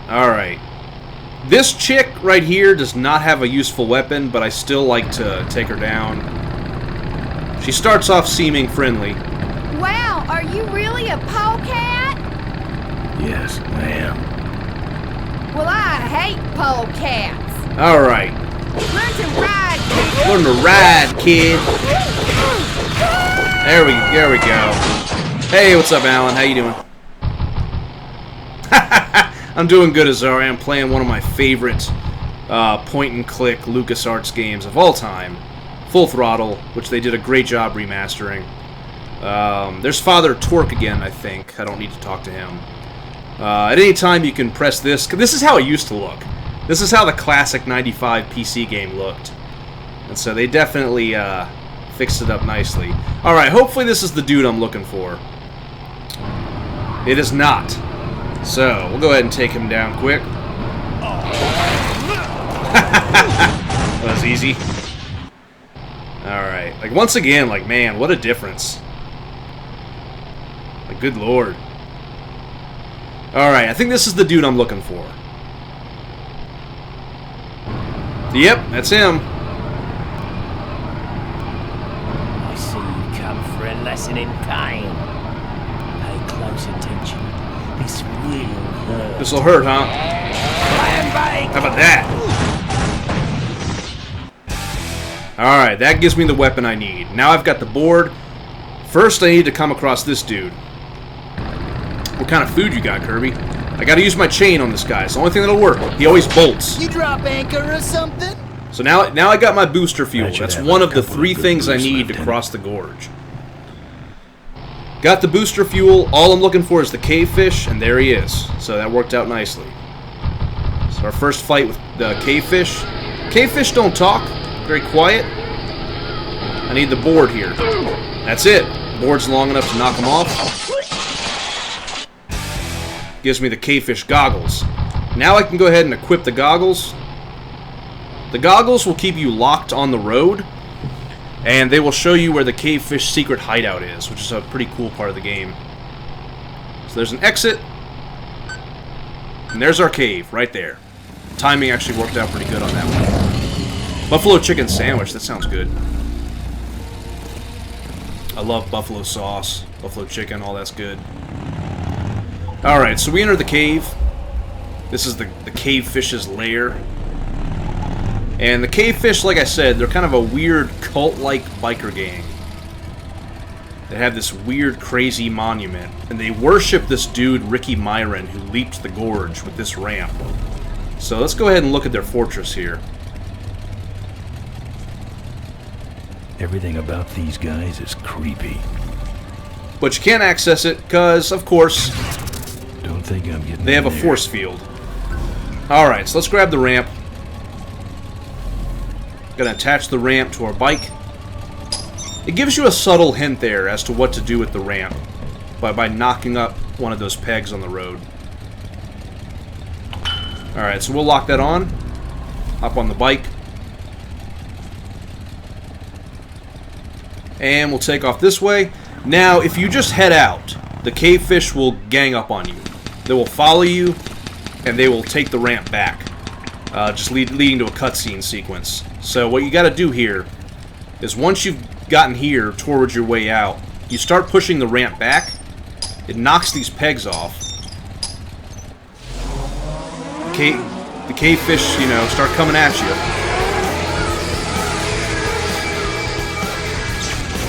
Alright. This chick right here does not have a useful weapon, but I still like to take her down. She starts off seeming friendly. Wow, are you really a polecat? Yes, I am. Well, I hate polecats. Alright. Learn to ride, kid. Learn to ride, kid. There we go. Hey, what's up, Alan? How you doing? I'm doing good, Azari. I'm playing one of my favorite point-and-click LucasArts games of all time, Full Throttle, which they did a great job remastering. There's Father Torque again, I think. I don't need to talk to him. At any time you can press this. This is how it used to look. This is how the classic 95 PC game looked. And so they definitely fixed it up nicely. Alright, hopefully this is the dude I'm looking for. It is not. So, we'll go ahead and take him down quick. That was easy. Alright. Like, once again, like, man, what a difference. Like, good lord. Alright, I think this is the dude I'm looking for. Yep, that's him. I see you come for a lesson in pain. Pay close attention. This will hurt. This'll hurt, huh? How about that? Alright, that gives me the weapon I need. Now I've got the board. First, I need to come across this dude. What kind of food you got, Kirby? I gotta use my chain on this guy. It's the only thing that'll work. He always bolts. You drop anchor or something? So now I got my booster fuel. That's one of the 3 things I need to cross the gorge. Got the booster fuel. All I'm looking for is the cave fish, and there he is. So that worked out nicely. So our first fight with the cave fish. Cave fish don't talk. Very quiet. I need the board here. That's it. Board's long enough to knock him off. Gives me the cavefish goggles. Now I can go ahead and equip the goggles. The goggles will keep you locked on the road, and they will show you where the cavefish secret hideout is, which is a pretty cool part of the game. So there's an exit, and there's our cave right there. Timing actually worked out pretty good on that one. Buffalo chicken sandwich, that sounds good. I love buffalo sauce, buffalo chicken, all that's good. Alright, so we enter the cave. This is the cavefish's lair. And the cavefish, like I said, they're kind of a weird cult-like biker gang. They have this weird, crazy monument. And they worship this dude, Ricky Myron, who leaped the gorge with this ramp. So let's go ahead and look at their fortress here. Everything about these guys is creepy. But you can't access it, because, of course, don't think I'm getting they have a force field. Alright, so let's grab the ramp. Gonna attach the ramp to our bike. It gives you a subtle hint there as to what to do with the ramp by knocking up one of those pegs on the road. Alright, so we'll lock that on. Hop on the bike. And we'll take off this way. Now, if you just head out, the cavefish will gang up on you. They will follow you, and they will take the ramp back. Just leading to a cutscene sequence. So what you gotta do here is once you've gotten here towards your way out, you start pushing the ramp back. It knocks these pegs off. The cavefish, you know, start coming at you.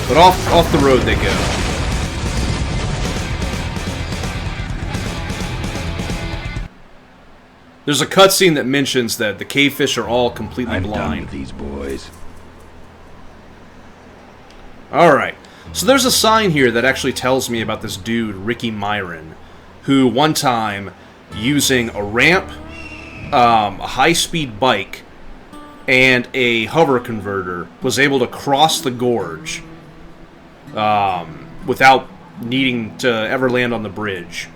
But off the road they go. There's a cutscene that mentions that the cavefish are all completely blind. I'm done with these boys. Alright, so there's a sign here that actually tells me about this dude, Ricky Myron, who one time, using a ramp, a high-speed bike, and a hover converter, was able to cross the gorge without needing to ever land on the bridge.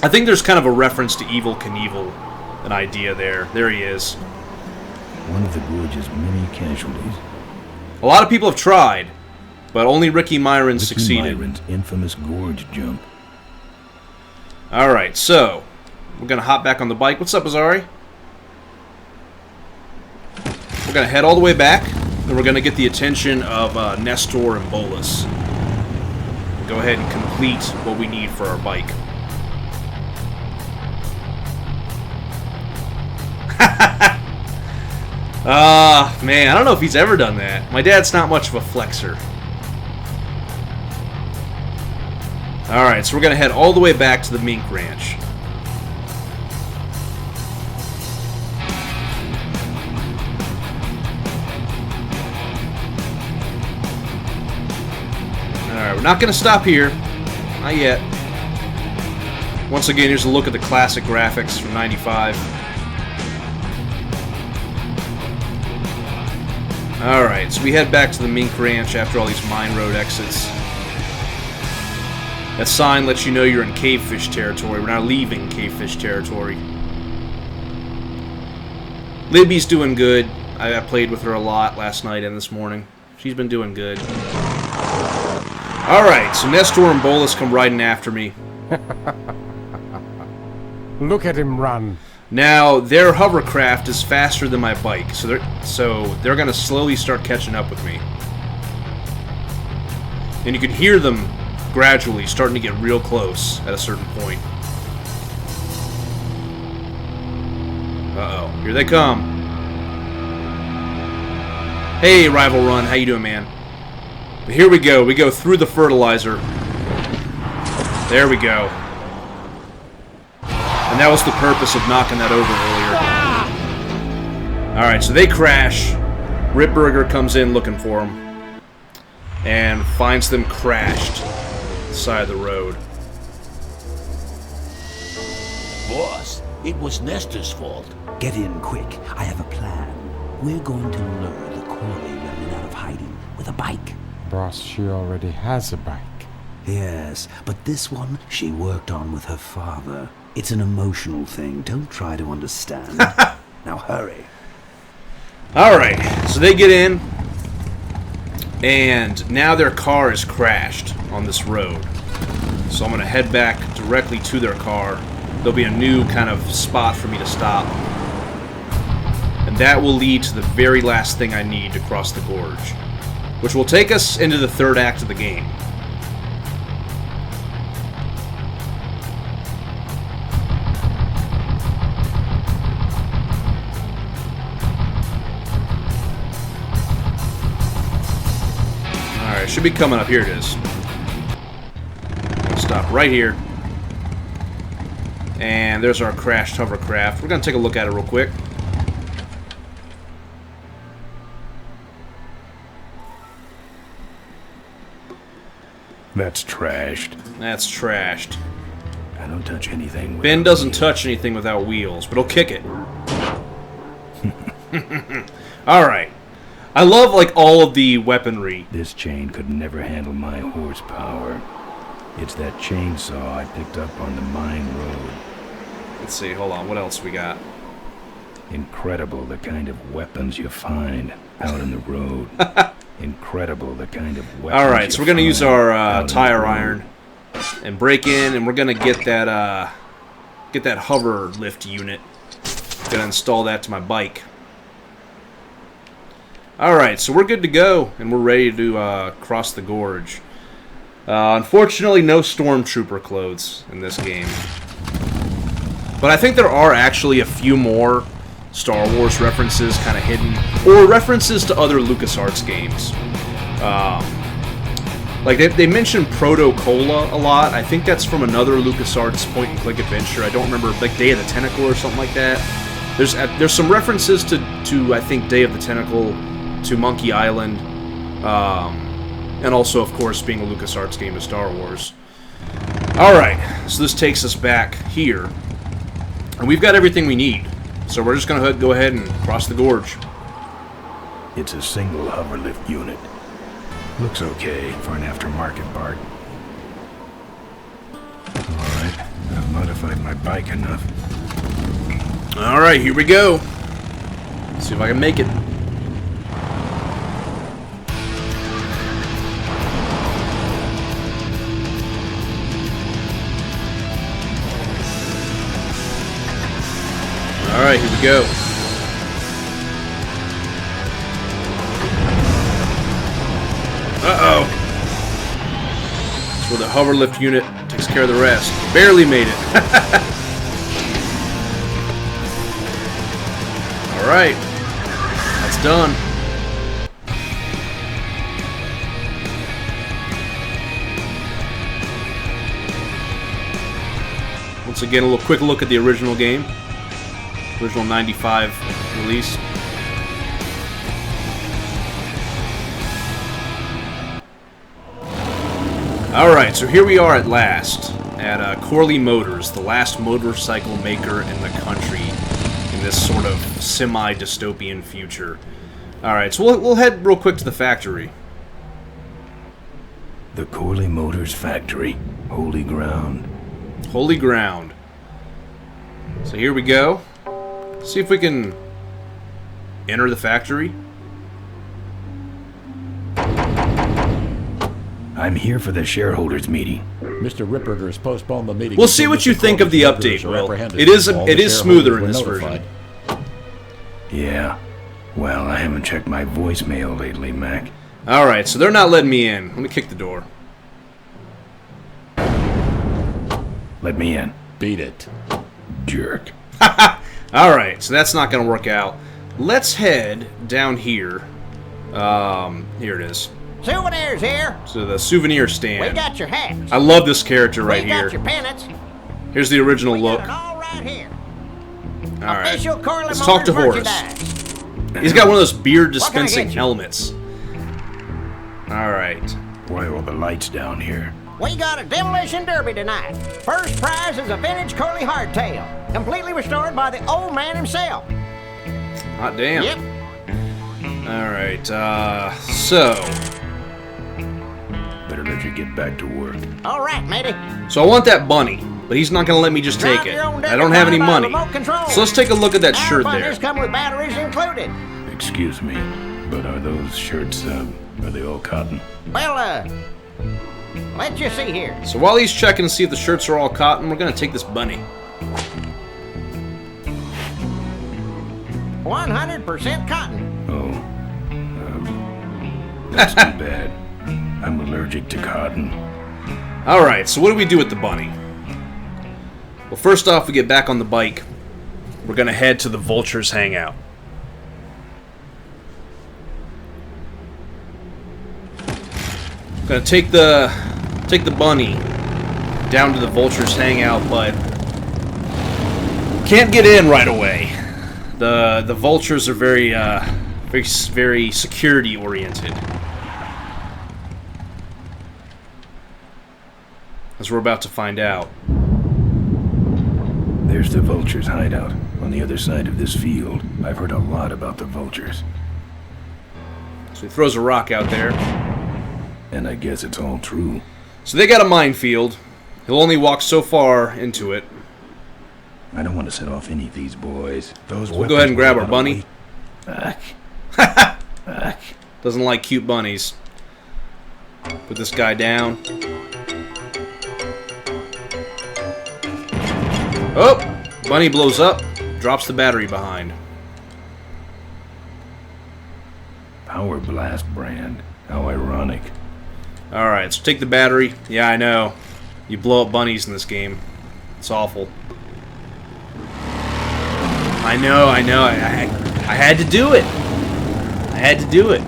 I think there's kind of a reference to Evel Knievel, an idea there. There he is. One of the gorge's many casualties. A lot of people have tried, but only Ricky Myron succeeded. Myron's infamous gorge jump. Alright, so we're going to hop back on the bike. What's up, Azari? We're going to head all the way back, and we're going to get the attention of Nestor and Bolus. Go ahead and complete what we need for our bike. Man, I don't know if he's ever done that. My dad's not much of a flexer. Alright, so we're going to head all the way back to the mink ranch. Alright, we're not going to stop here. Not yet. Once again, here's a look at the classic graphics from '95. Alright, so we head back to the mink ranch after all these mine road exits. That sign lets you know you're in cavefish territory. We're not leaving cavefish territory. Libby's doing good. I played with her a lot last night and this morning. She's been doing good. Alright, so Nestor and Bolus come riding after me. Look at him run. Now, their hovercraft is faster than my bike, so they're going to slowly start catching up with me. And you can hear them gradually starting to get real close at a certain point. Uh-oh, here they come. Hey, Rival Run, how you doing, man? But here we go through the fertilizer. There we go. And that was the purpose of knocking that over earlier. Alright, so they crash. Ripburger comes in looking for them. And finds them crashed on the side of the road. Boss, it was Nestor's fault. Get in quick. I have a plan. We're going to lure the Corley women out of hiding with a bike. Boss, she already has a bike. Yes, but this one she worked on with her father. It's an emotional thing. Don't try to understand. Now hurry. Alright, so they get in, and now their car is crashed on this road. So I'm going to head back directly to their car. There'll be a new kind of spot for me to stop. And that will lead to the very last thing I need to cross the gorge, which will take us into the third act of the game. Alright, should be coming up. Here it is. I'll stop right here. And there's our crashed hovercraft. We're going to take a look at it real quick. That's trashed. That's trashed. I don't touch anything. Ben doesn't touch anything without wheels, but he'll kick it. Alright. I love, like, all of the weaponry. This chain could never handle my horsepower. It's that chainsaw I picked up on the mine road. Let's see, hold on, what else we got? Incredible the kind of weapons you find out on the road. Incredible the kind of weapons. Alright, so we're going to use our tire iron and break in, and we're going to get that hover lift unit. Going to install that to my bike. Alright, so we're good to go, and we're ready to cross the gorge. Unfortunately, no Stormtrooper clothes in this game. But I think there are actually a few more Star Wars references kind of hidden, or references to other LucasArts games. Like, they mention Proto-Cola a lot. I think that's from another LucasArts point-and-click adventure. I don't remember, like Day of the Tentacle or something like that. There's some references to I think, Day of the Tentacle, to Monkey Island, and also, of course, being a LucasArts game of Star Wars. Alright, so this takes us back here. And we've got everything we need. So we're just going to go ahead and cross the gorge. It's a single hoverlift unit. Looks okay for an aftermarket part. Alright, I've modified my bike enough. Alright, here we go. Let's see if I can make it. Alright, here we go. Uh-oh. That's where the hoverlift unit takes care of the rest. Barely made it. Alright. That's done. Once again, a little quick look at the original game. Original 95 release. Alright, so here we are at last at Corley Motors, the last motorcycle maker in the country in this sort of semi-dystopian future. Alright, so we'll head real quick to the factory. The Corley Motors factory. Holy ground. Holy ground. So here we go. See if we can enter the factory. I'm here for the shareholders meeting. Mr. Ripperger has postponed the meeting. We'll see what you think of the update, Will. It is smoother in this version. Yeah. Well, I haven't checked my voicemail lately, Mac. Alright, so they're not letting me in. Let me kick the door. Let me in. Beat it. Jerk. Alright, so that's not going to work out. Let's head down here. Here it is. Souvenirs here. So the souvenir stand. We got your hats. I love this character right We got here. your pennants. Here's the original We look. got it all right here. Alright. Official Corley Let's talk to Motors Horace. merchandise. He's got one of those beer What can I dispensing get you? helmets. Alright. Why are all the lights down here? We got a demolition derby tonight. First prize is a vintage Corley hardtail, completely restored by the old man himself. Hot damn. Yep. Alright, so... Better let you get back to work. All right, matey. So I want that bunny, but he's not going to let me just take it. I don't have any money. So let's take a look at that shirt there. Bunnies come with batteries included. Excuse me, but are those shirts, are they all cotton? Well, let you see here. So while he's checking to see if the shirts are all cotton, we're going to take this bunny. 100% cotton. Oh. That's too bad. I'm allergic to cotton. Alright, so what do we do with the bunny? Well, first off, we get back on the bike. We're going to head to the Vultures hangout. Gonna take the bunny down to the Vultures hangout, but can't get in right away. The Vultures are very security oriented, as we're about to find out. There's the Vultures' hideout on the other side of this field. I've heard a lot about the Vultures. So he throws a rock out there. And I guess it's all true. So they got a minefield. He'll only walk so far into it. I don't want to set off any of these boys. We'll go ahead and grab our bunny. Doesn't like cute bunnies. Put this guy down. Oh! Bunny blows up. Drops the battery behind. Power Blast brand. How ironic. Alright, so take the battery. Yeah, I know. You blow up bunnies in this game. It's awful. I know. I had to do it. I had to do it.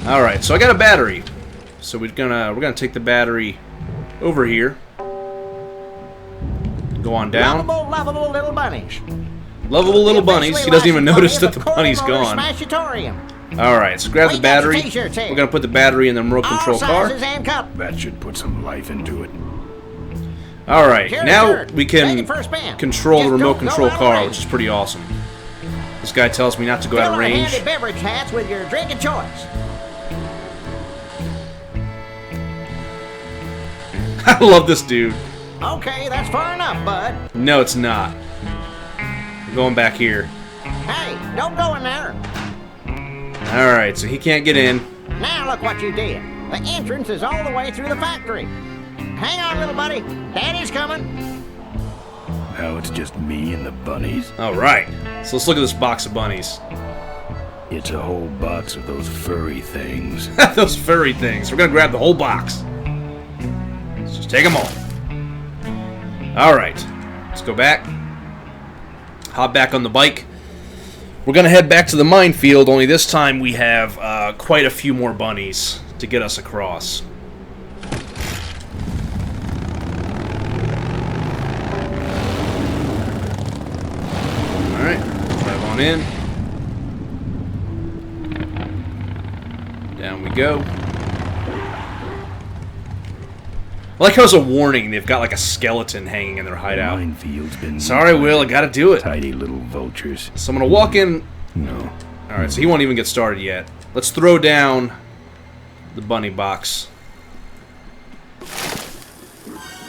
Alright, so I got a battery. So we're gonna take the battery over here. Go on down. Lovable little bunnies. Lovable little bunnies. He doesn't even notice that the bunny's gone. Alright, so grab the battery. We're going to put the battery in the remote control car. That should put some life into it. Alright, now we can control the remote control car, which is pretty awesome. This guy tells me not to go out of range. Handy beverage hats with your drink of choice. I love this dude. Okay, that's far enough, bud. No, it's not. I'm going back here. Hey, don't go in there. Alright, so he can't get in. Now look what you did. The entrance is all the way through the factory. Hang on, little buddy. Daddy's coming. Now it's just me and the bunnies. Alright, so let's look at this box of bunnies. It's a whole box of those furry things. Those furry things. We're going to grab the whole box. Let's just take them all. Alright, let's go back. Hop back on the bike. We're going to head back to the minefield, only this time we have quite a few more bunnies to get us across. Alright, drive on in. Down we go. I like how it's a warning. They've got like a skeleton hanging in their hideout. Minefield's been Sorry, Will. I gotta do it. Tidy little vultures. So I'm gonna walk in. No. Alright, so he won't even get started yet. Let's throw down the bunny box.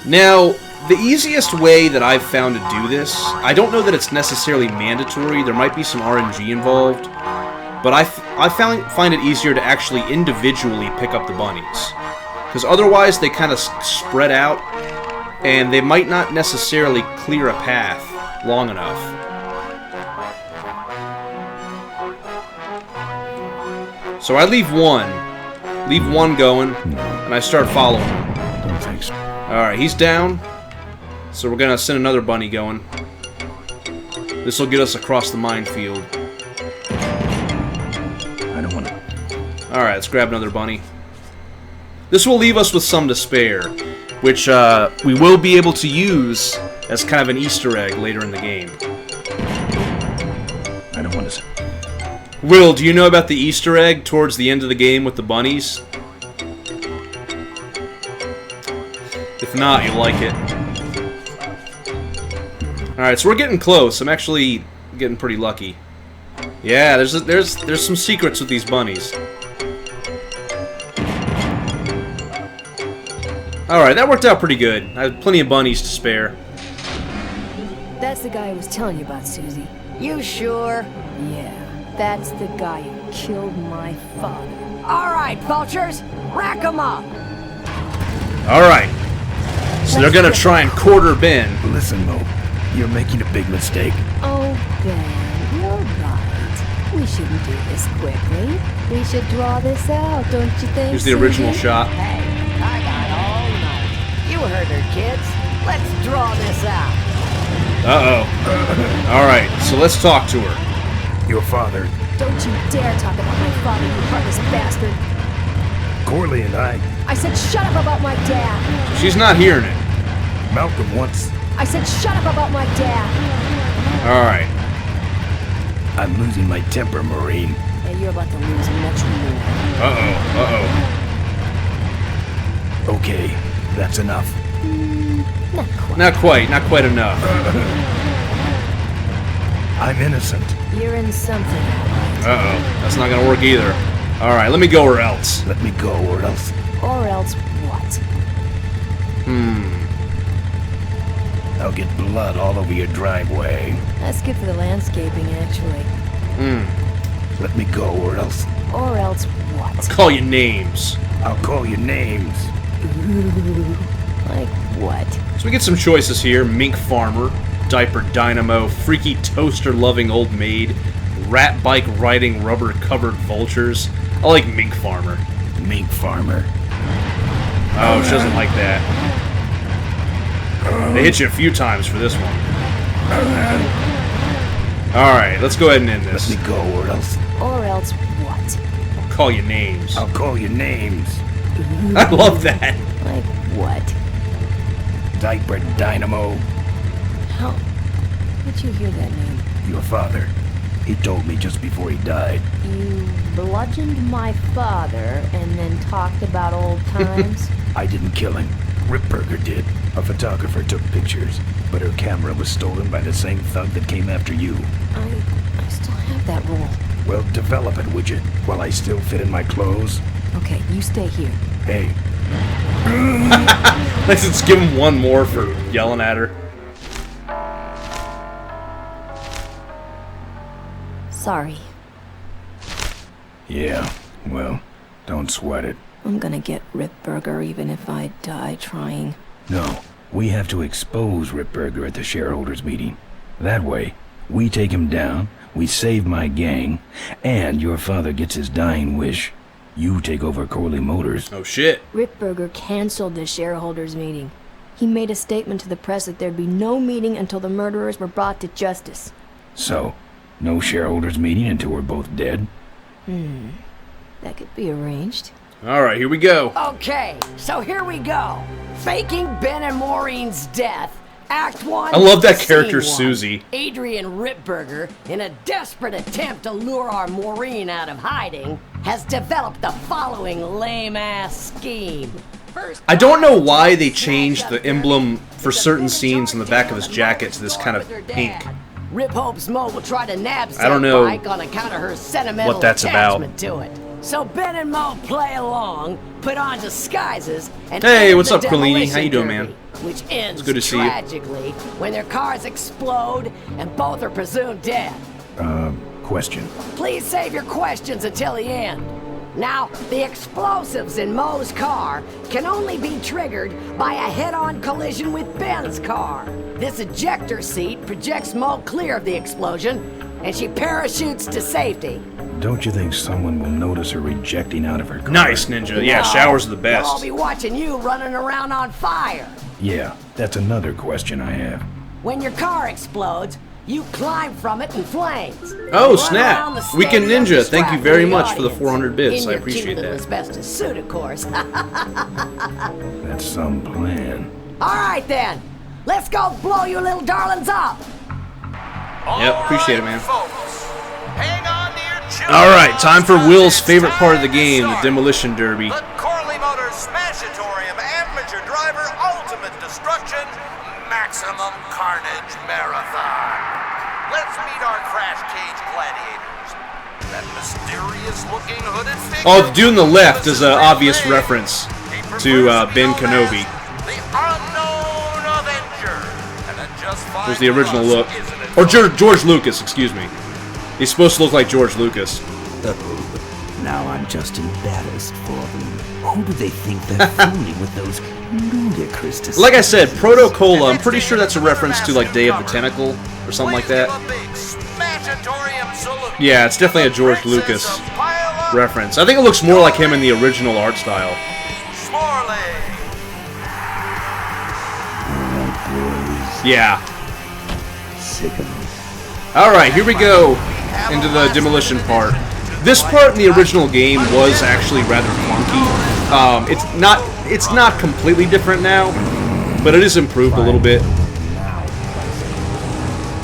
Now, the easiest way that I've found to do this, I don't know that it's necessarily mandatory. There might be some RNG involved. But I find it easier to actually individually pick up the bunnies. Because otherwise they kind of spread out, and they might not necessarily clear a path long enough. So I leave one going, and I start following him. Don't think so. Alright, he's down. So we're gonna send another bunny going. This will get us across the minefield. I don't want to. Alright, let's grab another bunny. This will leave us with some to spare, which we will be able to use as kind of an Easter egg later in the game. I don't want to. Will, do you know about the Easter egg towards the end of the game with the bunnies? If not, you'll like it. Alright, so we're getting close. I'm actually getting pretty lucky. Yeah, there's some secrets with these bunnies. Alright, that worked out pretty good. I have plenty of bunnies to spare. That's the guy I was telling you about, Susie. You sure? Yeah, that's the guy who killed my father. All right, vultures, rack 'em up. Alright. So they're gonna try and quarter Ben. Listen, Mo, you're making a big mistake. Oh, Ben, you're right. We shouldn't do this quickly. We should draw this out, don't you think? Here's the original Susie? shot. Hey, I got all night. You heard her, kids. Let's draw this out. Uh-oh. Alright, so let's talk to her. Your father, Don't you dare talk about my father, you heartless bastard. Corley, and I. I said shut up about my dad. She's not hearing it. Malcolm once. I said shut up about my dad. Alright. I'm losing my temper, Marine. Hey, you're about to lose much more. Uh-oh. Uh-oh. Okay, that's enough. Not quite. Not quite enough. I'm innocent. You're in something. Uh-oh. That's not gonna work either. Alright, let me go or else. Let me go or else. Or else what? I'll get blood all over your driveway. That's good for the landscaping, actually. Let me go or else. Or else what? I'll call you names. I'll call you names. Ooh, like what? So we get some choices here. Mink farmer, diaper dynamo, freaky toaster-loving old maid, rat bike riding rubber-covered vultures. I like mink farmer. Mink farmer. Oh, she doesn't like that. They hit you a few times for this one. Alright, let's go ahead and end this. Let me go or else. Or else what? I'll call you names. I'll call you names. I love that. Like what? Diaper dynamo. How did you hear that name? Your father. He told me just before he died. You bludgeoned my father and then talked about old times? I didn't kill him. Ripburger did. A photographer took pictures, but her camera was stolen by the same thug that came after you. I still have that roll. Well, develop it, would you? While I still fit in my clothes? Okay, you stay here. Hey. Let's give him one more for yelling at her. Sorry. Yeah, well, don't sweat it. I'm gonna get Ripburger even if I die trying. No, we have to expose Ripburger at the shareholders meeting. That way, we take him down, we save my gang, and your father gets his dying wish. You take over Corley Motors. Oh shit. Ripburger canceled the shareholders meeting. He made a statement to the press that there'd be no meeting until the murderers were brought to justice. So, no shareholders meeting until we're both dead? That could be arranged. Alright, here we go. Okay, so here we go. Faking Ben and Maureen's death. Act 1. I love that Scene character, 1. Susie. Adrian Ripburger, in a desperate attempt to lure our Maureen out of hiding, has developed the following lame-ass scheme. First, I don't know why they changed the emblem for certain scenes on the back of his jacket to this kind of pink. Rip hopes Mo will try to nab I don't know Bike on account of her sentimental what that's about. attachment to it. So Ben and Mo play along, put on disguises, and Hey, enter what's the up, Quillini? demolition How you doing, derby, man? Which ends It's good to see you. tragically when their cars explode and both are presumed dead. question. Please save your questions until the end. Now, the explosives in Moe's car can only be triggered by a head-on collision with Ben's car. This ejector seat projects Moe clear of the explosion, and she parachutes to safety. Don't you think someone will notice her ejecting out of her car? Nice, Ninja. Yeah, showers are the They'll all best. be watching you running around on fire. Yeah, that's another question I have. When your car explodes, you climb from it in flames. Oh, Run snap. around the Weekend stadium Ninja, thank you distracting very the much for the audience. 400 bits. In I your appreciate cute little that. asbestos suit, of course. That's some plan. All right, then. Let's go blow you little darlings up. Yep, appreciate it, man. Hang on to your children. Alright, time for Will's favorite part of the game, the Demolition Derby. The Corley Motors Smashatorium Amateur Driver Ultimate Destruction Maximum Carnage Marathon. Let's meet our crash cage gladiators. That mysterious-looking hooded figure. Oh, the dude on the left is an obvious reference to Ben Kenobi. The Unknown Avenger. And that just fine There's the original for us, look. isn't it? Or George Lucas, excuse me. He's supposed to look like George Lucas. Now I'm just embarrassed for them. Who do they think they're fooling with those ludicrous decisions? Like I said, Proto-Cola, I'm pretty sure that's a reference to like Day of the Tentacle or something like that. Smashatorium salute. Yeah, it's definitely a George Lucas reference. I think it looks more like him in the original art style. Yeah. Sick of them. Alright, here we go into the demolition part. This part in the original game was actually rather clunky. It's not completely different now, but it is improved a little bit.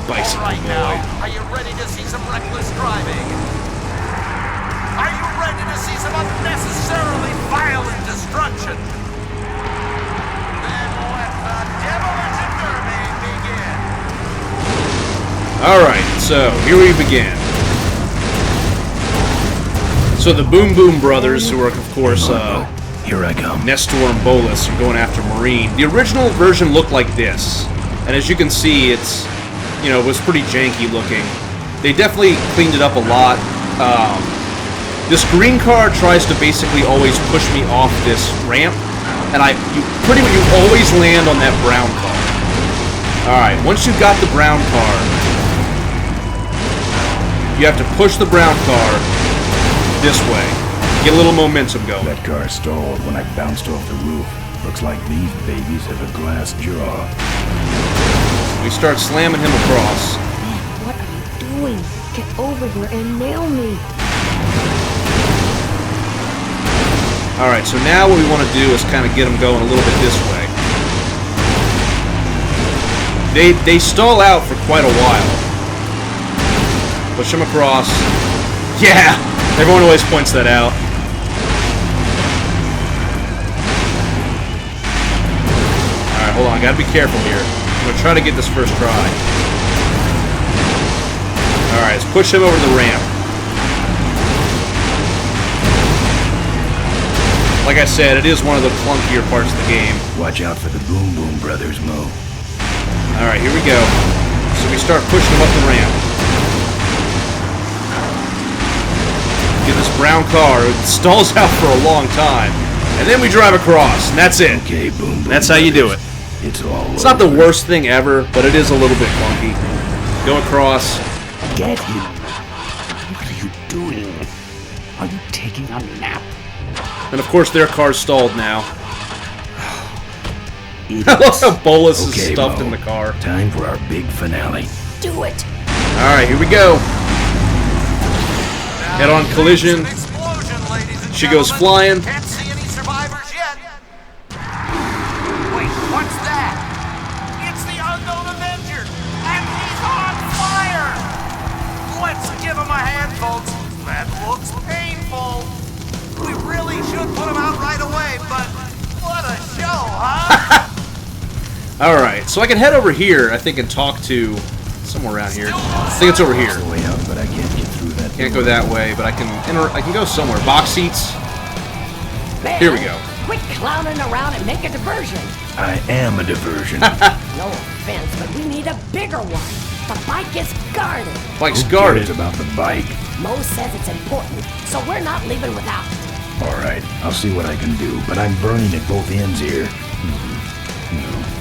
Bicycle boy. Are you ready to see some reckless driving? Are you ready to see some unnecessarily violent destruction? Then let the Demolition Derby begin. Alright, so here we begin. So the Boom Boom Brothers, who are of course here I come. Nestor and Bolus, are going after Marine. The original version looked like this, and as you can see, it's, you know, it was pretty janky looking. They definitely cleaned it up a lot. This green car tries to basically always push me off this ramp, and you always land on that brown car. All right, once you've got the brown car, you have to push the brown car this way. Get a little momentum going. That car stalled when I bounced off the roof. Looks like these babies have a glass jaw. We start slamming him across. What are you doing? Get over here and nail me. Alright, so now what we want to do is kind of get them going a little bit this way. They stall out for quite a while. Push them across. Yeah! Everyone always points that out. Alright, hold on. Gotta be careful here. I'm gonna try to get this first try. Alright, let's push him over the ramp. Like I said, it is one of the clunkier parts of the game. Watch out for the Boom Boom Brothers, Mo. Alright, here we go. So we start pushing them up the ramp. Get this brown car. It stalls out for a long time. And then we drive across, and that's it. Okay, Boom Boom That's how you do it. It's all It's not the worst thing ever, but it is a little bit clunky. Go across. Get him. What are you doing? Are you taking a nap? And of course their car's stalled now. I love how Bolus is stuffed in the car. Time for our big finale. Do it. Alright, here we go. Head on collision. She goes flying. Can't see any survivors yet. Wait, what's that? It's the Unknown Avenger, and he's on fire! Let's give him a hand, folks. That looks painful. We really should put him out right away, but what a show, huh? Alright, so I can head over here, I think, and talk to somewhere around here. I think it's over here. That's the way out, but I can't get through that. Can't go that way, but I can go somewhere. Box seats. Man, Here we go. Quit clowning around and make a diversion. I am a diversion. No offense, but we need a bigger one. The bike is guarded. Bike's Who guarded. cares about the bike? Mo says it's important, so we're not leaving without it. Alright, I'll see what I can do, but I'm burning at both ends here.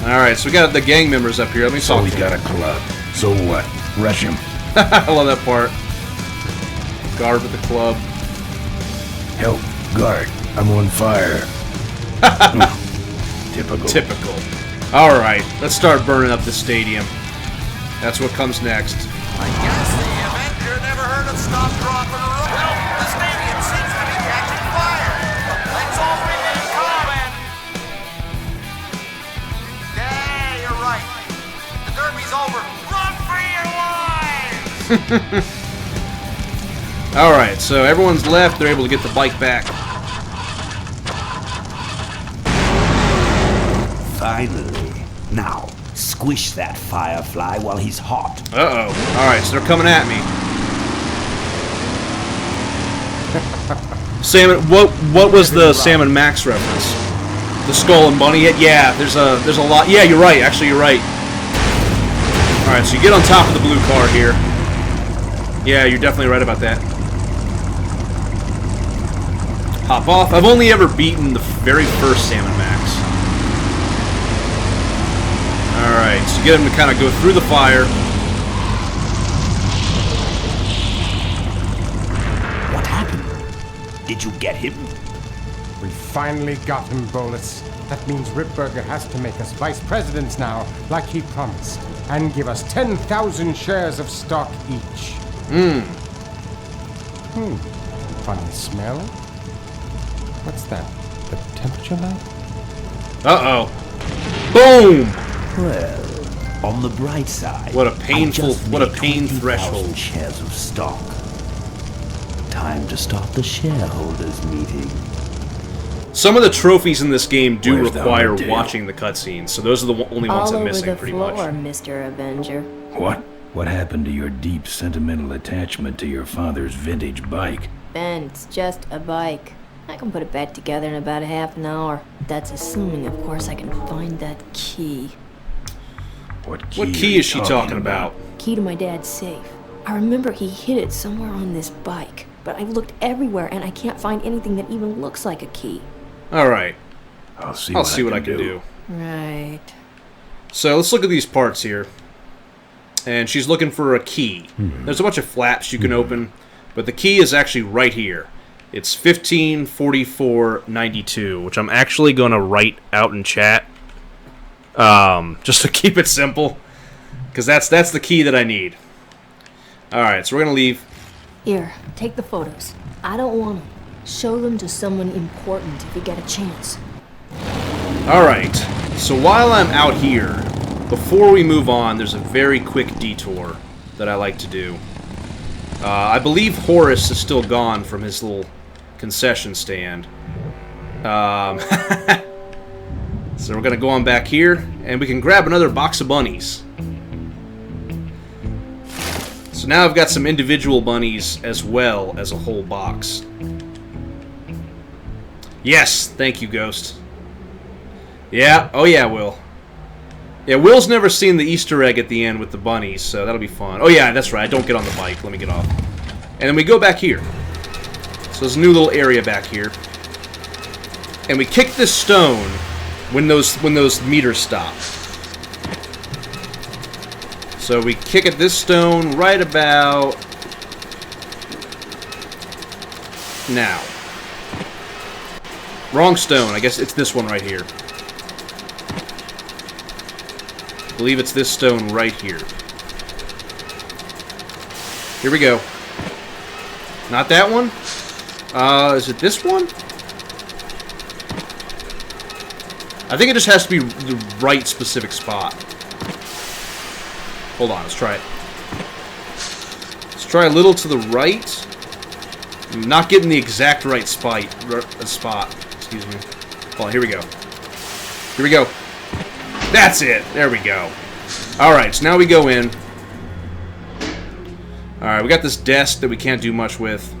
Alright, so we got the gang members up here. Let me So talk we to got them. a club. So what? Rush him. I love that part. Guard with the club. Help. Guard. I'm on fire. Typical. Typical. Alright, let's start burning up the stadium. That's what comes next. I guess the Avenger never heard of stop, drop, and roll. Well, the stadium seems to be catching fire. Let's all remain calm and... Yeah, you're right. The derby's over. Run for your lives! Alright, so everyone's left. They're able to get the bike back. Finally. Now, squish that firefly while he's hot. Uh-oh. Alright, so they're coming at me. Salmon, what was the Sam and Max reference? The Skull and Bunny? Yeah, there's a lot. Yeah, you're right. Actually, you're right. Alright, so you get on top of the blue car here. Yeah, you're definitely right about that. Hop off. I've only ever beaten the very first Sam and Max. Alright, so get him to kind of go through the fire. What happened? Did you get him? We finally got him, Bolus. That means Ripburger has to make us vice presidents now, like he promised, and give us 10,000 shares of stock each. Funny smell. What's that? The temperature light? Uh-oh. Boom! Well, on the bright side, What a painful, I just what a made pain 20,000 threshold. shares of stock. Time to start the shareholders meeting. Some of the trophies in this game do Where's the require other deal? watching the cutscenes, so those are the only ones All I'm over missing, the pretty floor, much. Mr. Avenger. What? What happened to your deep sentimental attachment to your father's vintage bike? Ben, it's just a bike. I can put it back together in about a half an hour. That's assuming, of course, I can find that key. What key, What key is she talking about? Key to my dad's safe. I remember he hid it somewhere on this bike, but I've looked everywhere and I can't find anything that even looks like a key. Alright. I'll see what I can do. Right. So let's look at these parts here. And she's looking for a key. There's a bunch of flaps you can open, but the key is actually right here. It's 154492, which I'm actually going to write out in chat, just to keep it simple, because that's the key that I need. All right, so we're going to leave. Here, take the photos. I don't want them. Show them to someone important if you get a chance. All right, so while I'm out here, before we move on, there's a very quick detour that I like to do. I believe Horace is still gone from his little concession stand. So we're going to go on back here, and we can grab another box of bunnies. So now I've got some individual bunnies as well as a whole box. Yes, thank you, Ghost. Yeah, oh yeah, Will. Yeah, Will's never seen the Easter egg at the end with the bunnies, so that'll be fun. Oh yeah, that's right, don't get on the bike, let me get off. And then we go back here. So there's a new little area back here. And we kick this stone when those meters stop. So we kick at this stone right about now. Wrong stone, I guess it's this one right here. I believe it's this stone right here. Here we go. Not that one? Is it this one? I think it just has to be the right specific spot. Hold on, let's try it. Let's try a little to the right. I'm not getting the exact right spot. Excuse me. Hold on, here we go. Here we go. That's it. There we go. Alright, so now we go in. Alright, we got this desk that we can't do much with.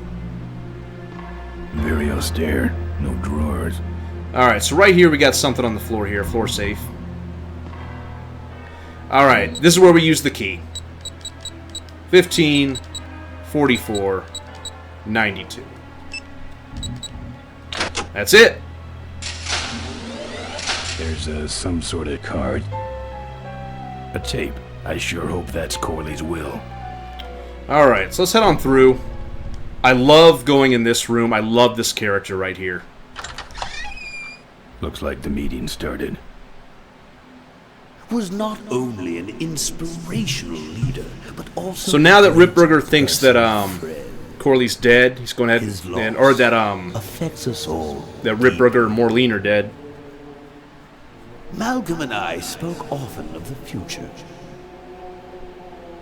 Very austere. No drawers. Alright, so right here we got something on the floor here. Floor safe. Alright, this is where we use the key. 15, 44, 92. That's it. There's some sort of card. A tape. I sure hope that's Corley's will. Alright, so let's head on through. I love going in this room. I love this character right here. Looks like the meeting started. Was not only an inspirational leader, but also... So now that Ripburger thinks that Corley's dead, he's going ahead and... Or that affects us all. That Ripburger and Morlene are dead. Malcolm and I spoke often of the future.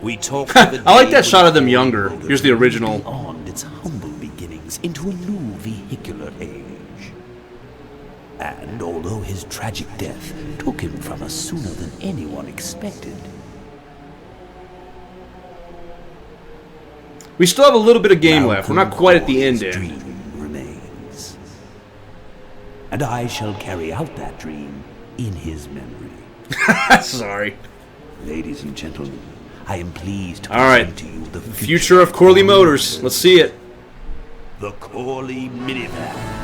We talked I like that shot of them younger. Here's the original. Beyond its humble beginnings into a new vehicular age. And although his tragic death took him from us sooner than anyone expected, we still have a little bit of game left. We're not quite at the end yet. Dream remains. And I shall carry out that dream in his memory. Sorry. Ladies and gentlemen, I am pleased to present to you the future of Corley Motors. Let's see it. The Corley minivan.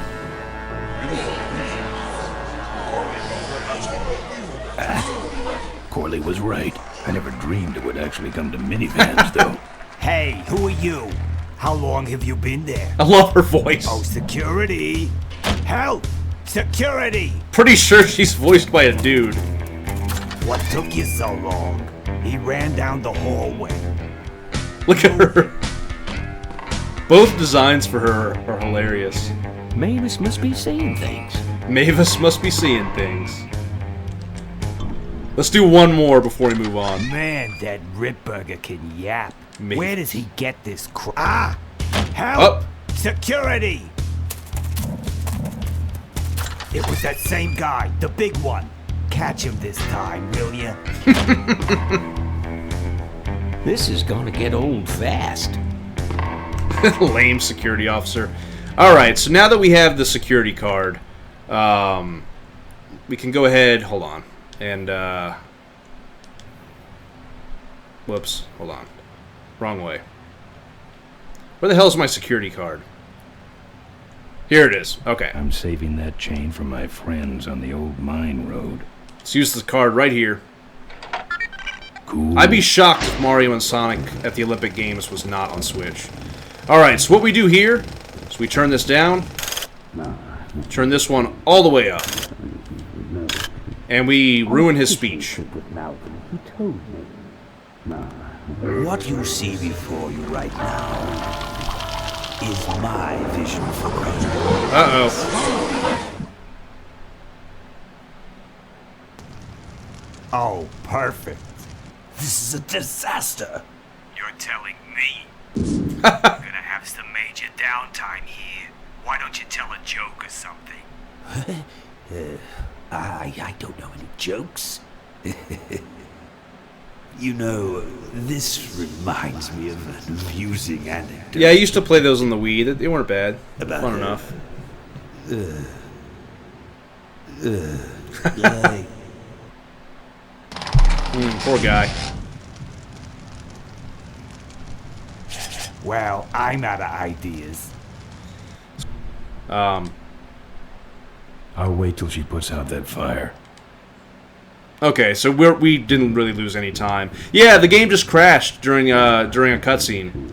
Corley was right. I never dreamed it would actually come to minivans, though. Hey, who are you? How long have you been there? I love her voice. Oh, security! Help! Security! Pretty sure she's voiced by a dude. What took you so long? He ran down the hallway. Look at her. Both designs for her are hilarious. Mavis must be seeing things. Mavis must be seeing things. Let's do one more before we move on. Man, that Ripburger can yap. Mavis. Where does he get this Help! Security! It was that same guy, the big one. Catch him this time, will ya? This is gonna get old fast. Lame security officer. Alright, so now that we have the security card, we can go ahead, hold on, and, whoops, hold on. Wrong way. Where the hell is my security card? Here it is. Okay. I'm saving that chain for my friends on the old mine road. Let's use this card right here. Cool. I'd be shocked if Mario and Sonic at the Olympic Games was not on Switch. Alright, so what we do here is we turn this down, turn this one all the way up, and we ruin his speech. What you see before you right now is my vision for Project. Uh-oh. Oh, perfect. This is a disaster. You're telling me we're gonna have some major downtime here. Why don't you tell a joke or something? I don't know any jokes. You know, this reminds me of an amusing anecdote. Yeah, I used to play those on the Wii. They weren't bad. Fun enough. Poor guy. Well, I'm out of ideas. I'll wait till she puts out that fire. Okay, so we didn't really lose any time. Yeah, the game just crashed during a cutscene.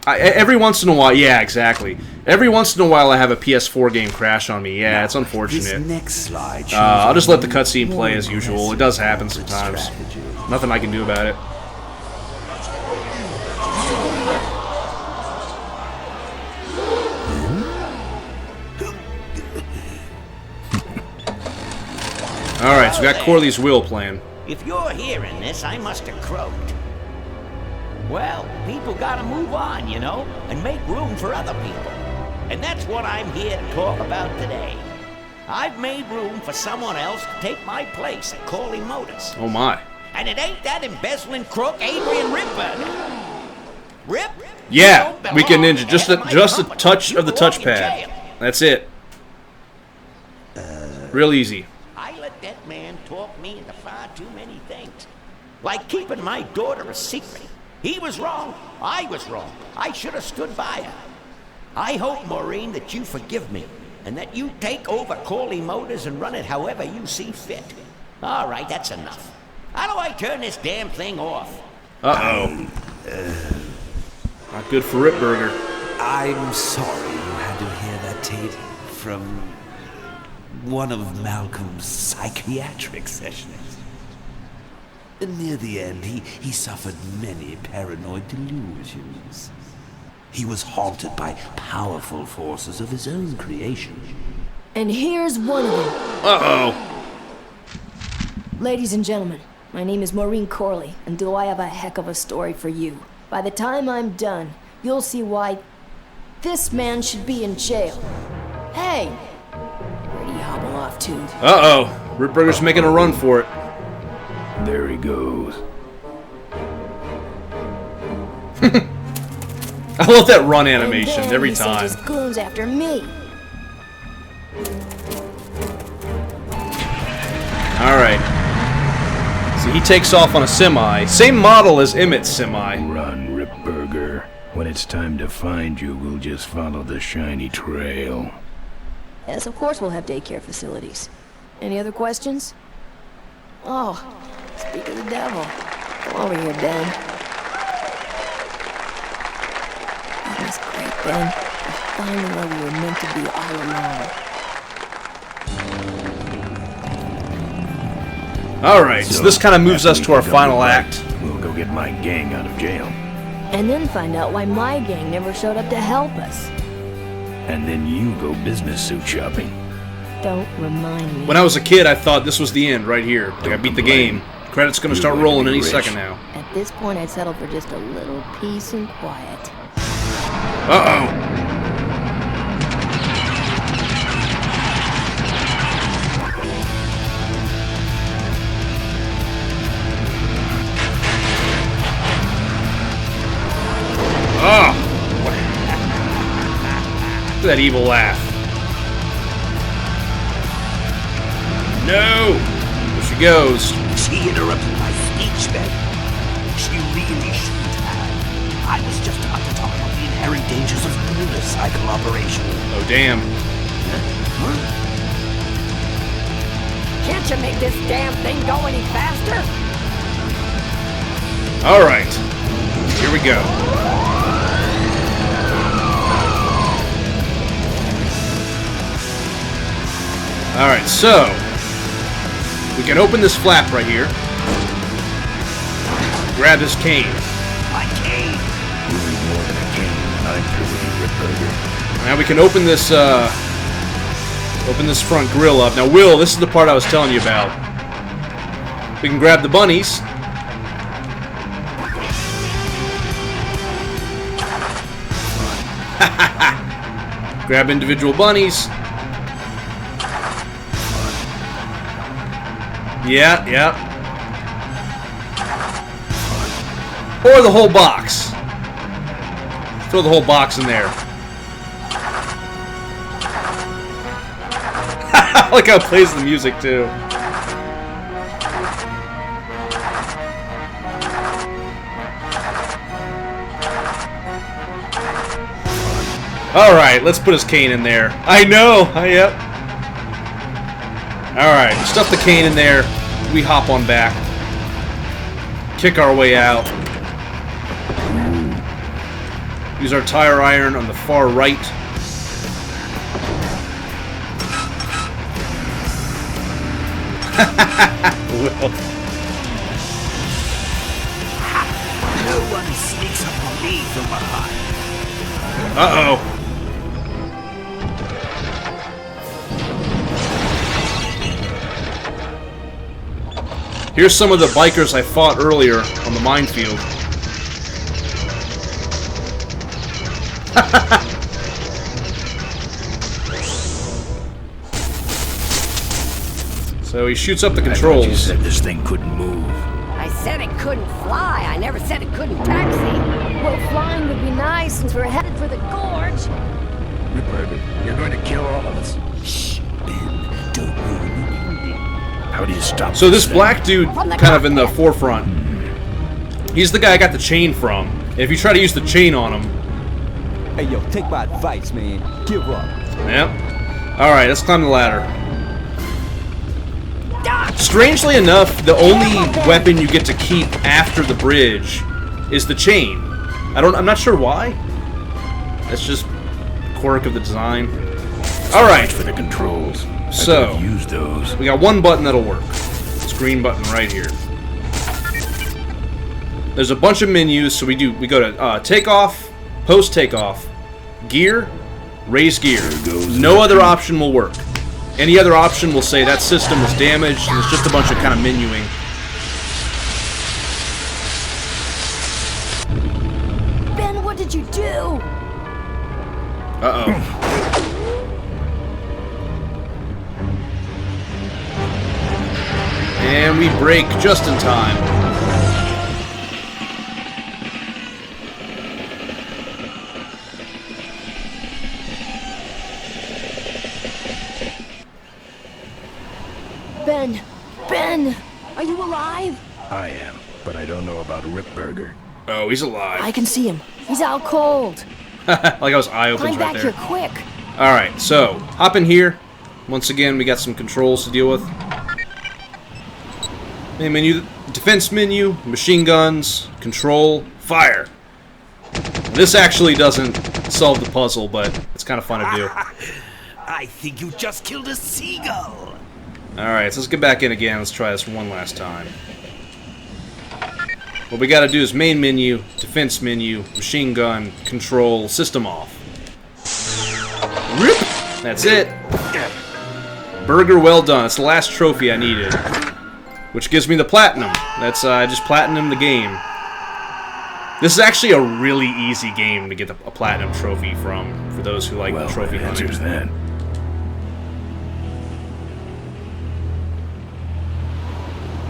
Every once in a while, yeah, exactly. Every once in a while, I have a PS4 game crash on me. Yeah, it's unfortunate. This next slide I'll just let the cutscene play as usual. It does happen sometimes. Nothing I can do about it. Alright, so we got Corley's will playing. If you're hearing this, I must have croaked. Well, people gotta move on, you know, and make room for other people. And that's what I'm here to talk about today. I've made room for someone else to take my place at Corley Motors. Oh my. And it ain't that embezzling crook Adrian Ripburger. Rip? Yeah, Weekend Ninja. Just a touch of the touchpad. That's it. Real easy. I let that man talk me into far too many things. Like keeping my daughter a secret. He was wrong. I was wrong. I should have stood by her. I hope, Maureen, that you forgive me, and that you take over Corley Motors and run it however you see fit. All right, that's enough. How do I turn this damn thing off? Uh-oh. Not good for Ripburger. I'm sorry you had to hear that, Tate, from one of Malcolm's psychiatric sessions. Near the end, he suffered many paranoid delusions. He was haunted by powerful forces of his own creation. And here's one of them. Uh-oh. Ladies and gentlemen, my name is Maureen Corley, and do I have a heck of a story for you. By the time I'm done, you'll see why this man should be in jail. Hey! Where'd he hobble off to? Uh-oh. Ripburger's making a run for it. There he goes. I love that run animation every he time. Sent his goons after me. Alright. So he takes off on a semi. Same model as Emmett's semi. Run, Ripburger. When it's time to find you, we'll just follow the shiny trail. Yes, of course we'll have daycare facilities. Any other questions? Oh, speak of the devil. Come over here, Ben. That was great, Ben. We're finding where we were meant to be all along. Alright, so this kind of moves us to our final act. We'll go get my gang out of jail. And then find out why my gang never showed up to help us. And then you go business suit shopping. Don't remind me. When I was a kid, I thought this was the end right here. Like I beat the game. Credits gonna start rolling any second now. At this point, I'd settle for just a little peace and quiet. Uh-oh. Oh! Look at that evil laugh. No! There she goes. She interrupted my speech, Ben. She really shouldn't have. I was just about to talk about the inherent dangers of motorcycle operation. Oh, damn. Can't you make this damn thing go any faster? Alright. Here we go. Alright, so we can open this flap right here. Grab his cane. My cane. You need more than a cane. I'm through with you, Ripburger. Now we can open this front grill up. Now, Will, this is the part I was telling you about. We can grab the bunnies. Grab individual bunnies. Yeah, yeah. Or the whole box. Throw the whole box in there. I like how it plays the music, too. Alright, let's put his cane in there. I know! Yep. Alright, stuff the cane in there. We hop on back. Kick our way out. Use our tire iron on the far right. Will. No one sneaks up on me from behind. Uh-oh. Here's some of the bikers I fought earlier on the minefield. So he shoots up the controls. You said this thing couldn't move. I said it couldn't fly. I never said it couldn't taxi. Well, flying would be nice since we're headed for the gorge. Ripburger, you're going to kill all of us. Shh, Ben, don't ruin the ending. How do you stop So this thing? black dude kind of in the forefront. He's the guy I got the chain from. And if you try to use the chain on him... Hey, yo, take my advice, man. Give up. Yep. Alright, let's climb the ladder. Strangely enough, the only weapon you get to keep after the bridge is the chain. I'm not sure why. That's just quirk of the design. Alright. For the controls. So, use those. We got one button that'll work. This green button right here. There's a bunch of menus, so we go to takeoff, post takeoff, gear, raise gear. No other option will work. Any other option will say that system is damaged, and it's just a bunch of kind of menuing. Ben, what did you do? Uh-oh. And we break just in time. Ben, are you alive? I am, but I don't know about Ripburger. Oh, he's alive. I can see him. He's out cold. Like I was eye opens Climb right back there. here quick. Alright, so, hop in here. Once again, we got some controls to deal with. Main menu, defense menu, machine guns, control, fire. This actually doesn't solve the puzzle, but it's kind of fun to do. I think you just killed a seagull. Alright, so let's get back in again. Let's try this one last time. What we gotta do is main menu, defense menu, machine gun, control, system off. Rip! That's it. Burger well done. It's the last trophy I needed. Which gives me the platinum. That's, I just platinum the game. This is actually a really easy game to get a platinum trophy from, for those who like trophy hunting. Answers that.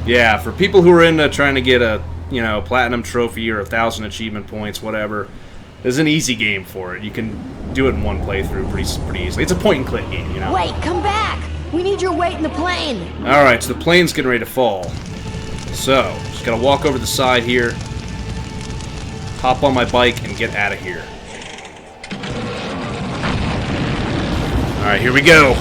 Yeah, for people who are into trying to get a, platinum trophy or 1,000 achievement points, whatever, there's an easy game for it. You can do it in one playthrough pretty easily. It's a point-and-click game, Wait, come back! We need your weight in the plane! Alright, so the plane's getting ready to fall. So, just gotta walk over the side here, hop on my bike, and get out of here. Alright, here we go.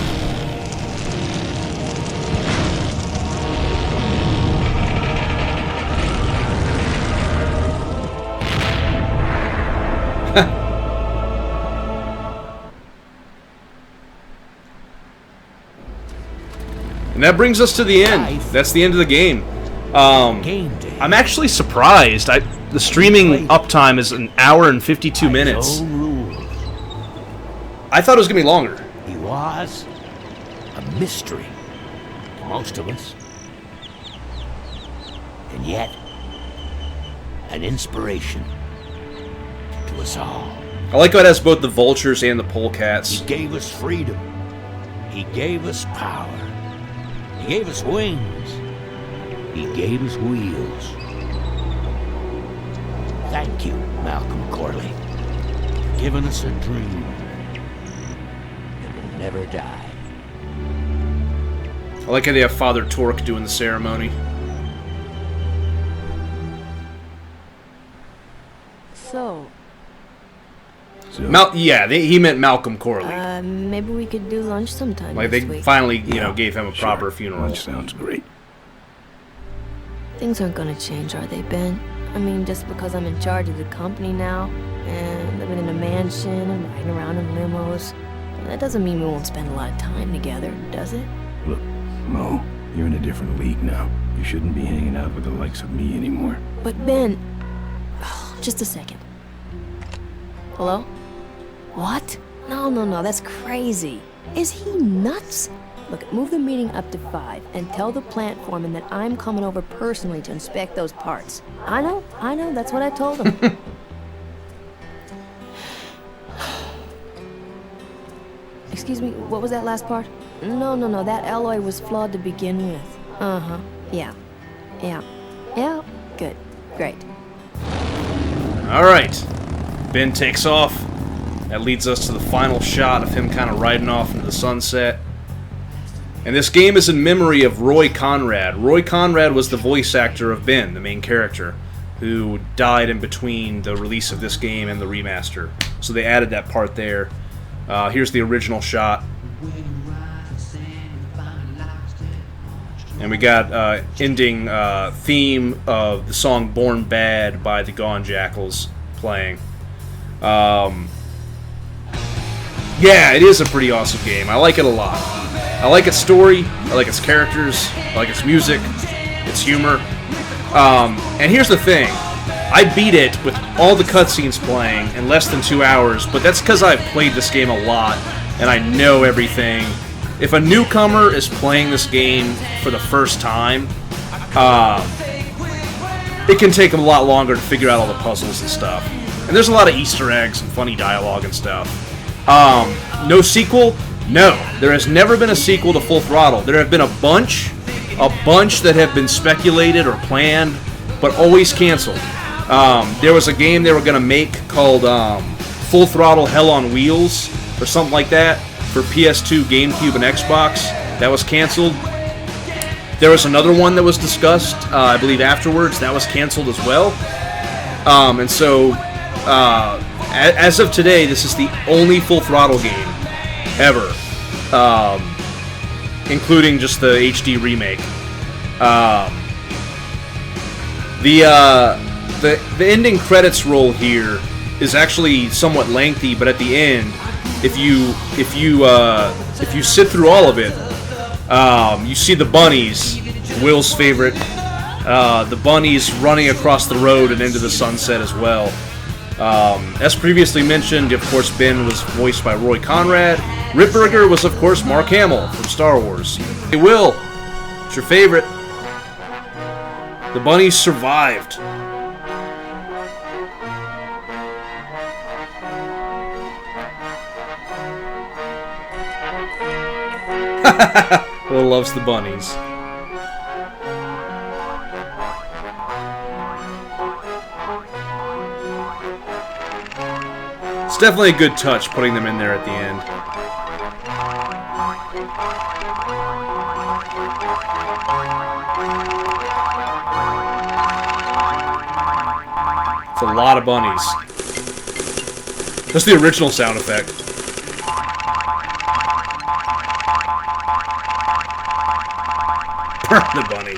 And that brings us to the end. That's the end of the game. I'm actually surprised. The streaming uptime is an hour and 52 minutes. I thought it was going to be longer. He was a mystery to most of us. And yet, an inspiration to us all. I like how it has both the vultures and the polecats. He gave us freedom. He gave us power. He gave us wings. He gave us wheels. Thank you, Malcolm Corley, for giving us a dream that will never die. I like how they have Father Torque doing the ceremony. So... he meant Malcolm Corley. Maybe we could do lunch sometime Like next they week. finally, gave him a proper funeral. Lunch sounds great. Things aren't gonna change, are they, Ben? I mean, just because I'm in charge of the company now, and living in a mansion and riding around in limos, that doesn't mean we won't spend a lot of time together, does it? Look, Mo, you're in a different league now. You shouldn't be hanging out with the likes of me anymore. But Ben... just a second. Hello? What? No, that's crazy. Is he nuts? Look, move the meeting up to 5 and tell the plant foreman that I'm coming over personally to inspect those parts. I know, that's what I told him. Excuse me, what was that last part? No, that alloy was flawed to begin with. Uh-huh, yeah, good, great. Alright, Ben takes off. That leads us to the final shot of him kind of riding off into the sunset. And this game is in memory of Roy Conrad. Roy Conrad was the voice actor of Ben, the main character, who died in between the release of this game and the remaster. So they added that part there. Here's the original shot. And we got ending theme of the song Born Bad by the Gone Jackals playing. Yeah, it is a pretty awesome game. I like it a lot. I like its story, I like its characters, I like its music, its humor. And here's the thing. I beat it with all the cutscenes playing in less than 2 hours, but that's because I've played this game a lot, and I know everything. If a newcomer is playing this game for the first time, it can take them a lot longer to figure out all the puzzles and stuff. And there's a lot of Easter eggs and funny dialogue and stuff. No sequel? No. There has never been a sequel to Full Throttle. There have been a bunch that have been speculated or planned, but always canceled. There was a game they were going to make called Full Throttle Hell on Wheels, or something like that, for PS2, GameCube, and Xbox. That was canceled. There was another one that was discussed, I believe afterwards. That was canceled as well. And so, as of today, this is the only Full Throttle game ever, including just the HD remake. The ending credits roll here is actually somewhat lengthy, but at the end, if you sit through all of it, you see the bunnies, Will's favorite, the bunnies running across the road and into the sunset as well. As previously mentioned, of course, Ben was voiced by Roy Conrad. Ripburger was, of course, Mark Hamill from Star Wars. Hey, Will, it's your favorite. The bunnies survived. Will loves the bunnies. It's definitely a good touch putting them in there at the end. It's a lot of bunnies. That's the original sound effect. Burn the bunny.